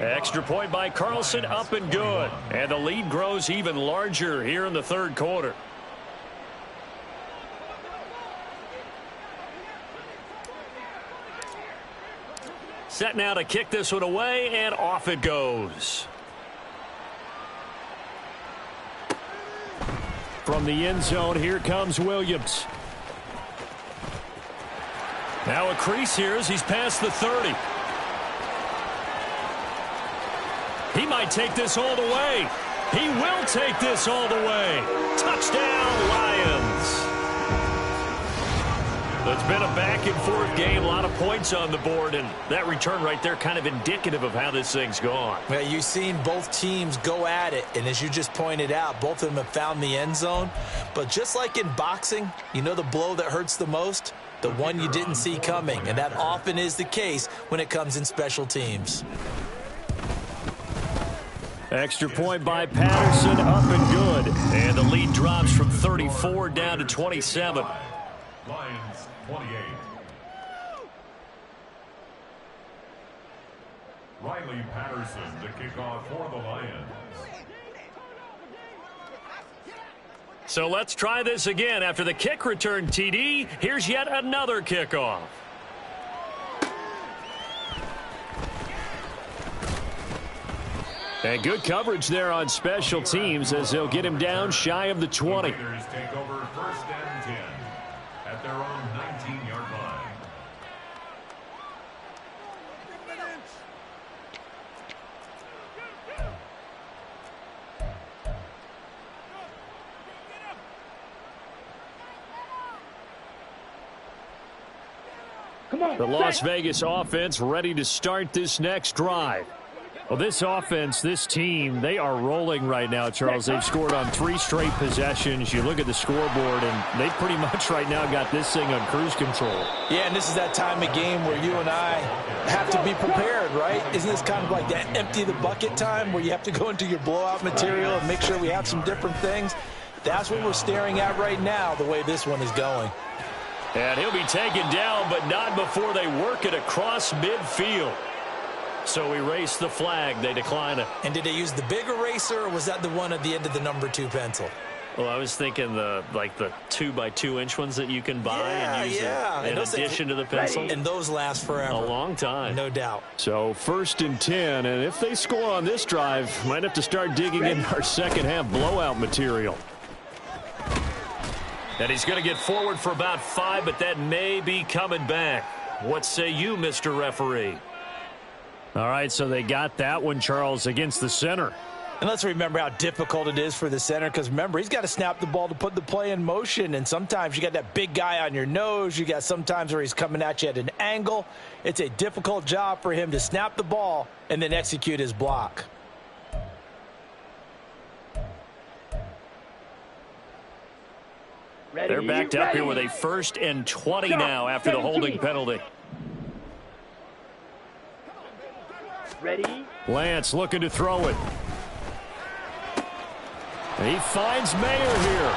D: Extra point by Carlson, up and good. And the lead grows even larger here in the third quarter. Set now to kick this one away, and off it goes. From the end zone, here comes Williams. Now a crease here as he's past the 30. He might take this all the way. He will take this all the way. Touchdown, Lions. It's been a back-and-forth game, a lot of points on the board, and that return right there kind of indicative of how this thing's gone.
E: Well, you've seen both teams go at it, and as you just pointed out, both of them have found the end zone. But just like in boxing, you know the blow that hurts the most? The one you didn't see coming, and that often is the case when it comes in special teams.
D: Extra point by Patterson, up and good. And the lead drops from 34 down to 27.
G: Lions 28. Riley Patterson to kick off for the Lions.
D: So let's try this again. After the kick return, TD, here's yet another kickoff. And good coverage there on special teams as they'll get him down shy of the 20.
G: The Raiders take over 1st and 10 at their own 19-yard line.
H: Come on,
D: The Las Vegas offense ready to start this next drive. Well, this offense, this team, they are rolling right now, Charles. They've scored on 3 straight possessions. You look at the scoreboard, and they pretty much right now got this thing on cruise control.
E: Yeah, and this is that time of game where you and I have to be prepared, right? Isn't this kind of like that empty the bucket time where you have to go into your blowout material and make sure we have some different things? That's what we're staring at right now, the way this one is going.
D: And he'll be taken down, but not before they work it across midfield. So erase the flag. They decline it.
E: And did they use the big eraser, or was that the one at the end of the number 2 pencil?
F: Well, I was thinking the 2x2-inch ones that you can buy and use in addition to the pencil.
E: And those last forever.
F: A long time.
E: No doubt.
D: So 1st and 10, and if they score on this drive, might have to start digging in our second half blowout material.
F: And he's going to get forward for about 5, but that may be coming back. What say you, Mr. Referee?
D: All right, so they got that one, Charles, against the center.
E: And let's remember how difficult it is for the center, because remember, he's got to snap the ball to put the play in motion, and sometimes you got that big guy on your nose. You got sometimes where he's coming at you at an angle. It's a difficult job for him to snap the ball and then execute his block.
F: They're backed up here with a 1st and 20 now after the holding penalty.
H: Ready?
D: Lance looking to throw it. He finds Mayer here.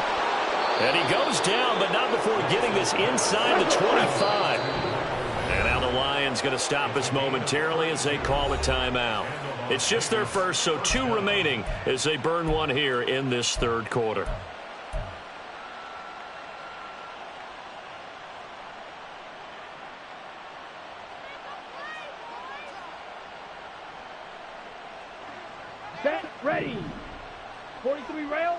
F: And he goes down, but not before getting this inside the 25. And now the Lions going to stop us momentarily as they call a timeout. It's just their first, so 2 remaining as they burn one here in this 3rd quarter.
H: Set, ready. 43 rail.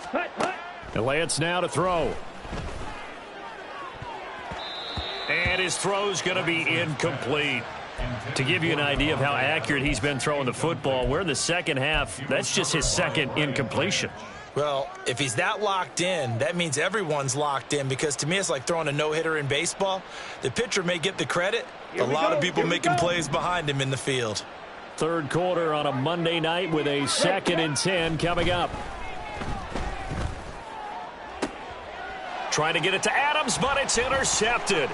H: Hut, hut.
D: And Lance now to throw.
F: And his throw's going to be incomplete. To give you an idea of how accurate he's been throwing the football, we're in the second half. That's just his 2nd incompletion.
E: Well, if he's that locked in, that means everyone's locked in, because to me it's like throwing a no-hitter in baseball. The pitcher may get the credit. A lot of people making plays behind him in the field.
D: 3rd quarter on a Monday night with a 2nd and 10 coming up.
F: Trying to get it to Adams, but it's intercepted.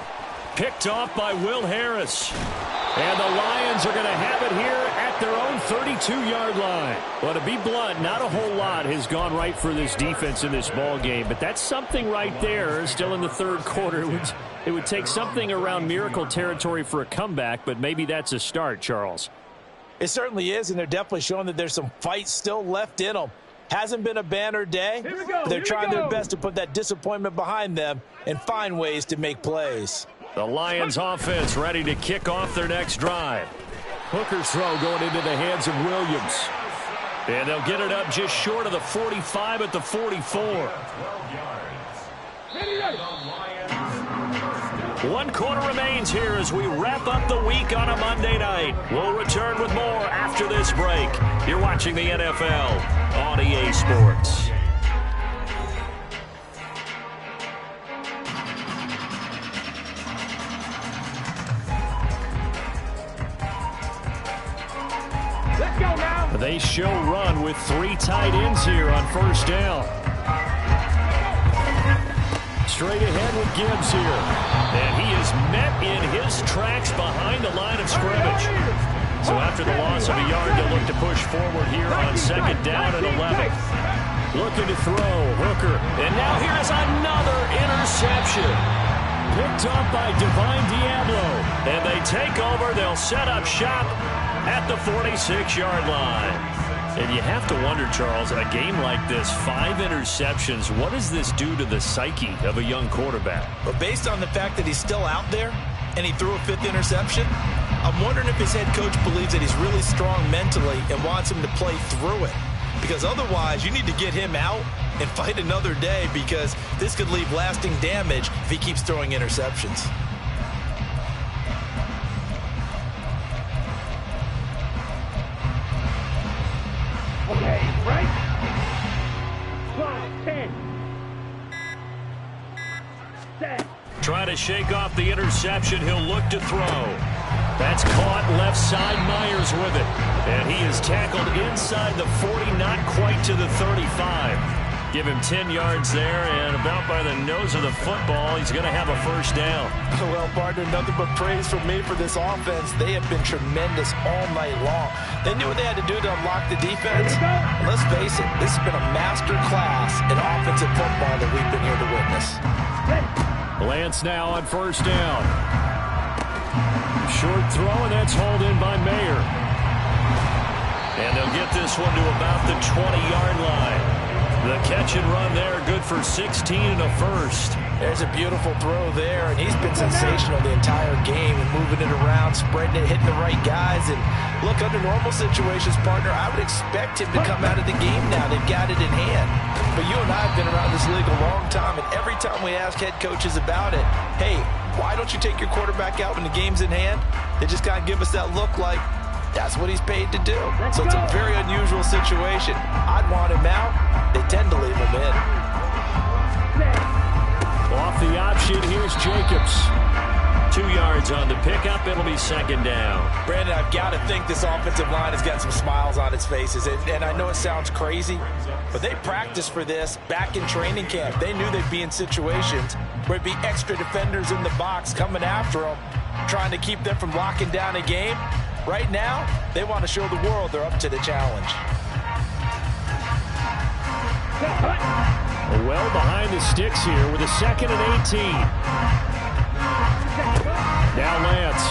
F: Picked off by Will Harris.
D: And the Lions are going to have it here at their own 32-yard line. Well, to be blunt, not a whole lot has gone right for this defense in this ball game, but that's something right there. Still in the 3rd quarter, it would take something around miracle territory for a comeback, but maybe that's a start, Charles.
E: It certainly is, and they're definitely showing that there's some fight still left in them. Hasn't been a banner day, but they're trying their best to put that disappointment behind them and find ways to make plays.
F: The Lions offense ready to kick off their next drive.
D: Hooker's throw going into the hands of Williams.
F: And they'll get it up just short of the 45 at the 44. 1 quarter remains here as we wrap up the week on a Monday night. We'll return with more after this break. You're watching the NFL on EA Sports.
H: Let's go now.
D: They show run with 3 tight ends here on 1st down. Straight ahead with Gibbs here.
F: And he is met in his tracks behind the line of scrimmage. So after the loss of a yard, they'll look to push forward here on 2nd down and 11.
D: Looking to throw, Hooker.
F: And now here's another interception.
D: Picked off by Divine Diablo.
F: And they take over. They'll set up shop at the 46-yard line. And you have to wonder, Charles, in a game like this, 5 interceptions, what does this do to the psyche of a young quarterback?
E: But based on the fact that he's still out there and he threw a 5th interception, I'm wondering if his head coach believes that he's really strong mentally and wants him to play through it. Because otherwise, you need to get him out and fight another day, because this could leave lasting damage if he keeps throwing interceptions.
H: Okay, right? 12, 10. Set.
F: Trying to shake off the interception. He'll look to throw. That's caught left side. Myers with it. And he is tackled inside the 40, not quite to the 35. Give him 10 yards there, and about by the nose of the football, he's going to have a 1st down.
E: Well, partner, nothing but praise from me for this offense. They have been tremendous all night long. They knew what they had to do to unlock the defense. And let's face it, this has been a master class in offensive football that we've been here to witness.
D: Lance now on 1st down. Short throw, and that's hauled in by Mayer. And they'll get this one to about the 20-yard line. The catch and run there, good for 16 and a first.
E: There's a beautiful throw there, and he's been sensational the entire game and moving it around, spreading it, hitting the right guys. And look, under normal situations, partner, I would expect him to come out of the game now. They've got it in hand. But you and I have been around this league a long time, and every time we ask head coaches about it, hey, why don't you take your quarterback out when the game's in hand? They just kind of give us that look like, that's what he's paid to do. So it's a very unusual situation. I'd want him out. They tend to leave him in.
D: Off the option, here's Jacobs. 2 yards on the pickup. It'll be second down.
E: Brandon, I've got to think this offensive line has got some smiles on its faces. And I know it sounds crazy, but they practiced for this back in training camp. They knew they'd be in situations where it'd be extra defenders in the box coming after them, trying to keep them from locking down a game. Right now, they want to show the world they're up to the challenge.
D: Well behind the sticks here with a 2nd and 18. Now Lance.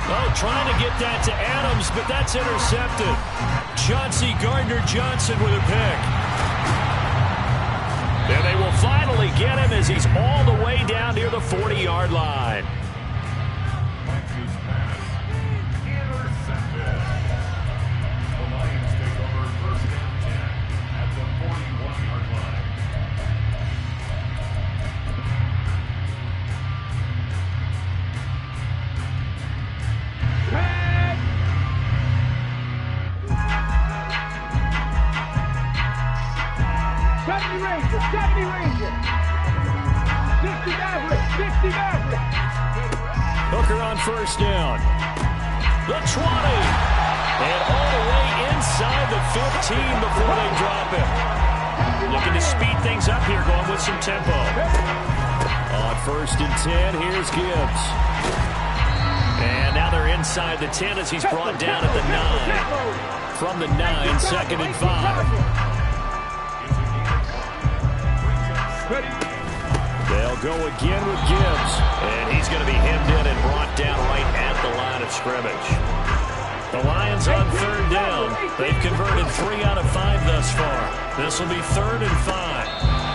D: Oh, trying to get that to Adams, but that's intercepted. Chauncey Gardner-Johnson with a pick. And they will finally get him as he's all the way down near the 40-yard line. Hooker on first down. The 20. And all the way inside the 15 before they drop him. Looking to speed things up here, going with some tempo. On 1st and 10, here's Gibbs. And now they're inside the 10 as he's brought down at the 9. From the 9, 2nd and 5. They'll go again with Gibbs. And he's going to be hemmed in and brought down right at the line of scrimmage. The Lions on 3rd down. They've converted 3 out of 5 thus far. This will be 3rd and 5.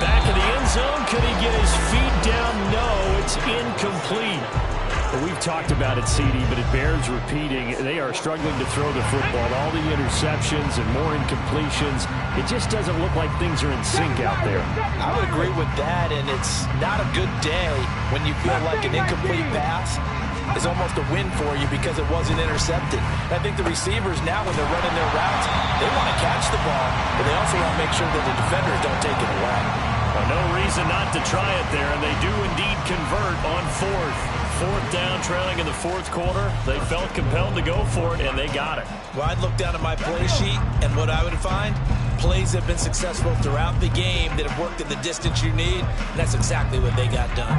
D: Back in the end zone. Could he get his feet down? No, it's incomplete. Well, we've talked about it, CD, but it bears repeating. They are struggling to throw the football. All the interceptions and more incompletions. It just doesn't look like things are in sync out there.
E: I would agree with that, and it's not a good day when you feel like an incomplete pass is almost a win for you because it wasn't intercepted. I think the receivers now, when they're running their routes, they want to catch the ball, but they also want to make sure that the defenders don't take it away.
D: Well, no reason not to try it there, and they do indeed convert on 4th. 4th down, trailing in the 4th quarter. They felt compelled to go for it, and they got it.
E: Well, I'd look down at my play sheet, and what I would find, plays have been successful throughout the game that have worked at the distance you need, and that's exactly what they got done.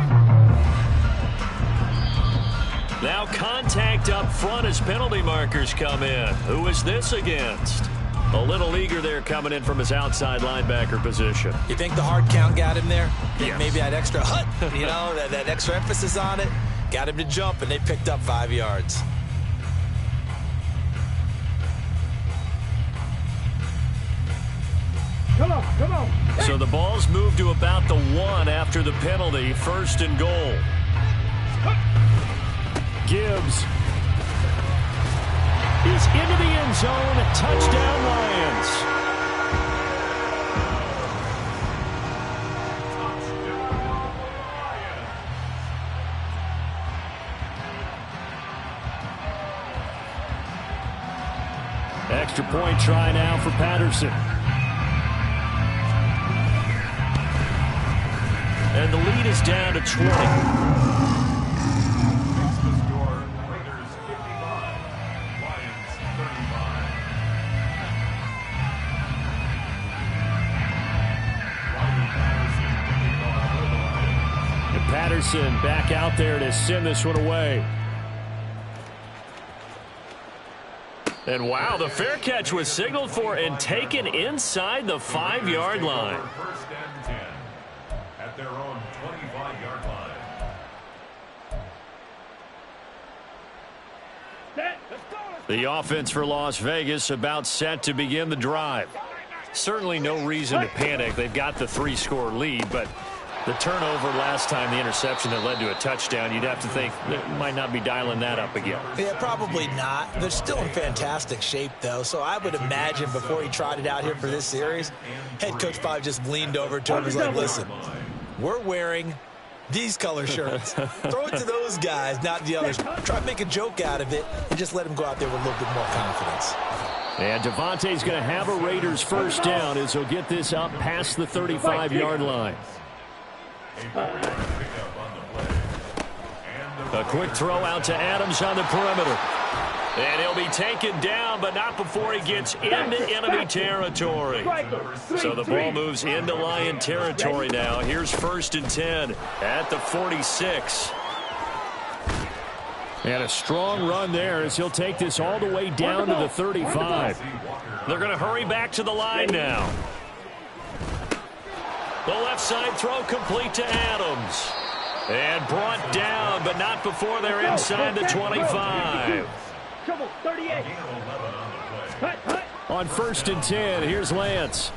D: Now contact up front as penalty markers come in. Who is this against? A little eager there coming in from his outside linebacker position.
E: You think the hard count got him there?
D: Yes.
E: Maybe that extra hut, you know, that extra emphasis on it, got him to jump, and they picked up 5 yards.
H: Come on, come on.
D: So the ball's moved to about the 1 after the penalty. 1st and goal. Gibbs is into the end zone. Touchdown, Lions. Extra point try now for Patterson. And the lead is down to 20. Patterson back out there to send this one away. And wow, the fair catch was signaled for and taken inside the 5-yard line.
G: 1st and 10 at their own 25-yard line.
H: Set. Let's go.
D: The offense for Las Vegas about set to begin the drive. Certainly no reason to panic. They've got the 3-score lead, but the turnover last time, the interception that led to a touchdown, you'd have to think they might not be dialing that up again.
E: Yeah, probably not. They're still in fantastic shape, though, so I would imagine before he trotted out here for this series, head coach probably just leaned over to him and was like, listen, we're wearing these color shirts. Throw it to those guys, not the others. Try to make a joke out of it and just let them go out there with a little bit more confidence.
D: And Devontae's going to have a Raiders first down as he'll get this up past the 35-yard line. A quick throw out to Adams on the perimeter. And he'll be taken down, but not before he gets into enemy territory. So the ball moves into Lion territory now. Here's 1st and 10 at the 46. And a strong run there as he'll take this all the way down to the 35. They're going to hurry back to the line now. The left side throw complete to Adams. And brought down, but not before they're inside the 25.
H: Trouble, 38.
D: On 1st and 10, here's Lance.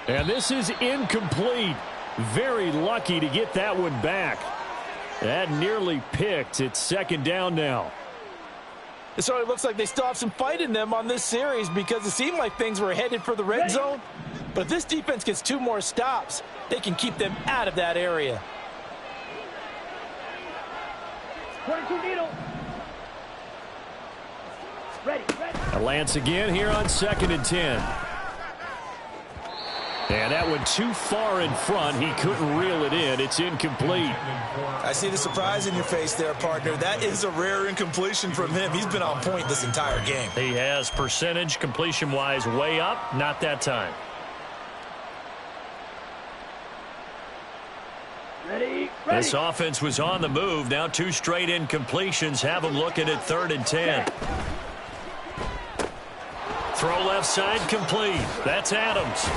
D: And this is incomplete. Very lucky to get that one back. That nearly picked. It's 2nd down now.
E: It certainly looks like they still have some fight in them on this series because it seemed like things were headed for the red zone. But if this defense gets 2 more stops, they can keep them out of that area.
H: 22 needle. Ready.
D: Lance again here on 2nd and 10. And that went too far in front. He couldn't reel it in. It's incomplete.
E: I see the surprise in your face there, partner. That is a rare incompletion from him. He's been on point this entire game.
D: He has percentage completion-wise way up. Not that time.
H: Ready.
D: This offense was on the move. Now 2 straight incompletions have them looking at 3rd and 10. Throw left side complete. That's Adams.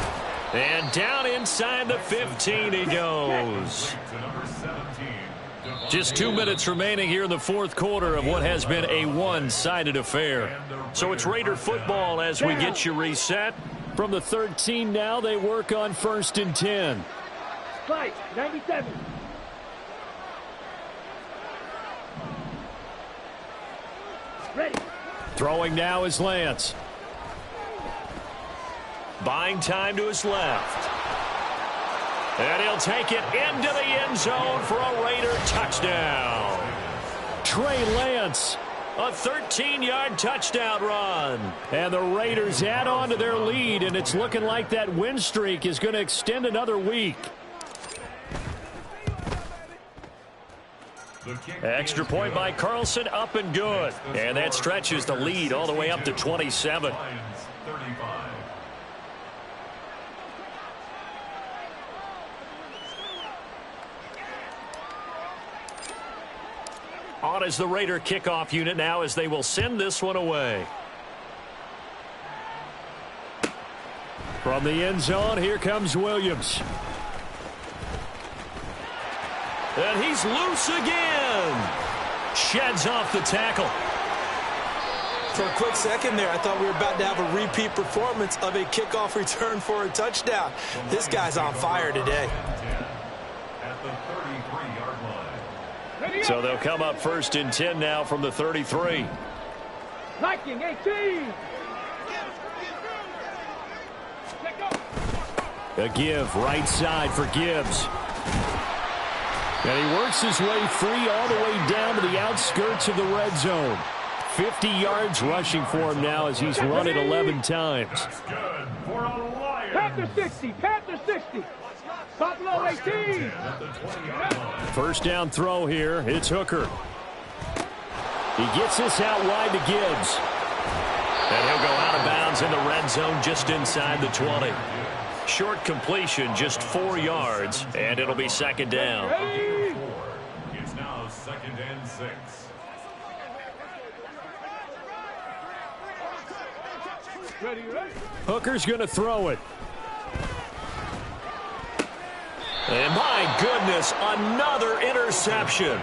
D: And down inside the 15 he goes. Just 2 minutes remaining here in the 4th quarter of what has been a one-sided affair. So it's Raider football as we get you reset. From the 13 now, they work on 1st and 10.
H: Fight, 97. Ready.
D: Throwing now is Lance. Buying time to his left. And he'll take it into the end zone for a Raider touchdown. Trey Lance, a 13-yard touchdown run. And the Raiders add on to their lead, and it's looking like that win streak is going to extend another week. Extra point by Carlson, up and good. And that stretches the lead all the way up to 27. On is the Raider kickoff unit now as they will send this one away. From the end zone, here comes Williams. And he's loose again. Sheds off the tackle.
E: For a quick second there, I thought we were about to have a repeat performance of a kickoff return for a touchdown. This guy's on fire today.
D: So they'll come up 1st and 10 now from the 33.
H: Viking 18.
D: A give right side for Gibbs. And he works his way free all the way down to the outskirts of the red zone. 50 yards rushing for him now as he's run it 11 times.
H: Panther 60. Panther 60. Buffalo 18.
D: First down throw here. It's Hooker. He gets this out wide to Gibbs. And he'll go out of bounds in the red zone just inside the 20. Short completion, just 4 yards, and it'll be 2nd down.
G: It's now 2nd and 6.
H: Ready.
D: Hooker's going to throw it. And my goodness, another interception.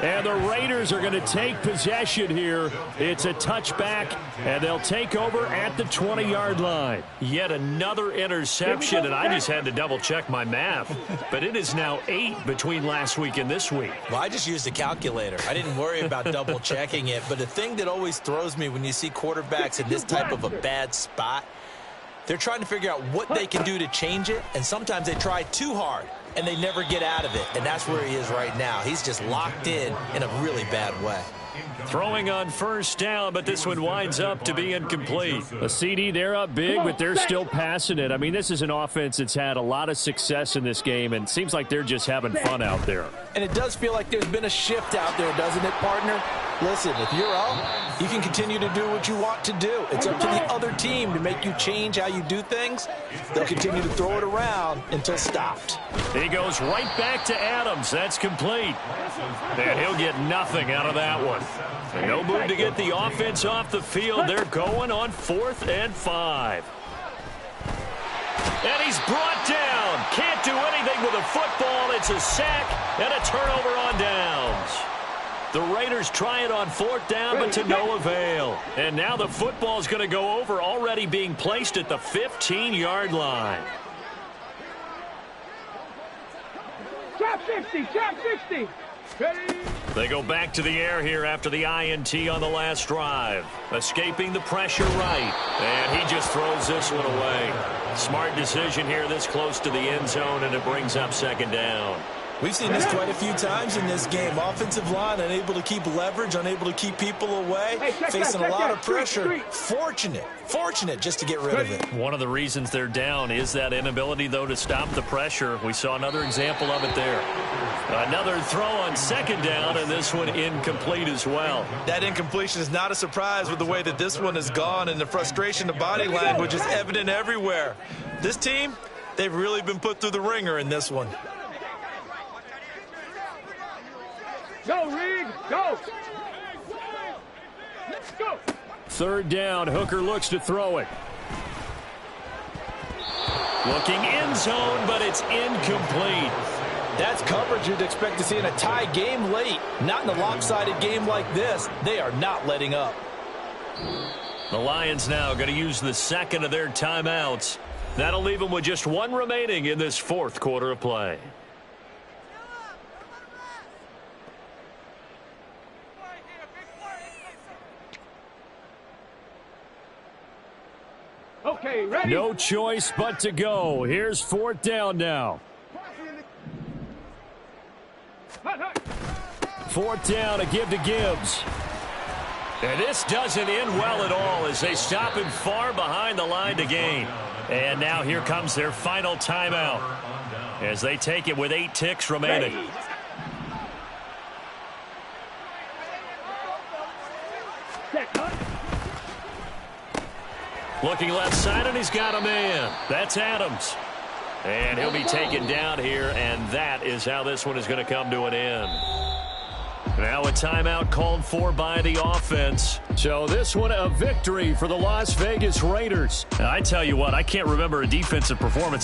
D: And the Raiders are going to take possession here. It's a touchback, and they'll take over at the 20-yard line.
F: Yet another interception, and I just had to double-check my math. But it is now 8 between last week and this week.
E: Well, I just used a calculator. I didn't worry about double-checking it. But the thing that always throws me when you see quarterbacks in this type of a bad spot, they're trying to figure out what they can do to change it, and sometimes they try too hard, and they never get out of it. And that's where he is right now. He's just locked in a really bad way.
F: Throwing on first down, but this one winds up to be incomplete.
D: A CD, they're up big, but they're still passing it. I mean, this is an offense that's had a lot of success in this game, and it seems like they're just having fun out there.
E: And it does feel like there's been a shift out there, doesn't it, partner? Listen, if you're out, you can continue to do what you want to do. It's up to the other team to make you change how you do things. They'll continue to throw it around until stopped.
F: He goes right back to Adams. That's complete. And he'll get nothing out of that one. And no move to get the offense off the field. They're going on 4th and 5. And he's brought down. Can't do anything with a football. It's a sack and a turnover on downs. The Raiders try it on 4th down, but to no avail. And now the football is going to go over, already being placed at the 15-yard line.
H: Trap 60, trap 60. Ready?
F: They go back to the air here after the INT on the last drive. Escaping the pressure right. And he just throws this one away. Smart decision here this close to the end zone, and it brings up 2nd down.
E: We've seen this quite a few times in this game. Offensive line unable to keep leverage, unable to keep people away, facing a lot of pressure. Fortunate just to get rid of it.
F: One of the reasons they're down is that inability, though, to stop the pressure. We saw another example of it there. Another throw on 2nd down, and this one incomplete as well.
E: That incompletion is not a surprise with the way that this one has gone, and the frustration, the body language is evident everywhere. This team, they've really been put through the ringer in this one.
H: Go, Reed, go. Go.
D: 3rd down, Hooker looks to throw it.
F: Looking end zone, but it's incomplete.
E: That's coverage you'd expect to see in a tie game late. Not in a lopsided game like this. They are not letting up.
F: The Lions now going to use the 2nd of their timeouts. That'll leave them with just 1 remaining in this 4th quarter of play.
H: Okay, ready?
D: No choice but to go. Here's 4th down now. 4th down, a give to Gibbs.
F: And this doesn't end well at all as they stop him far behind the line to gain. And now here comes their final timeout as they take it with 8 ticks remaining.
H: Ready.
F: Looking left side, and he's got a man. That's Adams. And he'll be taken down here, and that is how this one is going to come to an end. Now a timeout called for by the offense.
D: So this one a victory for the Las Vegas Raiders.
F: Now, I tell you what, I can't remember a defensive performance as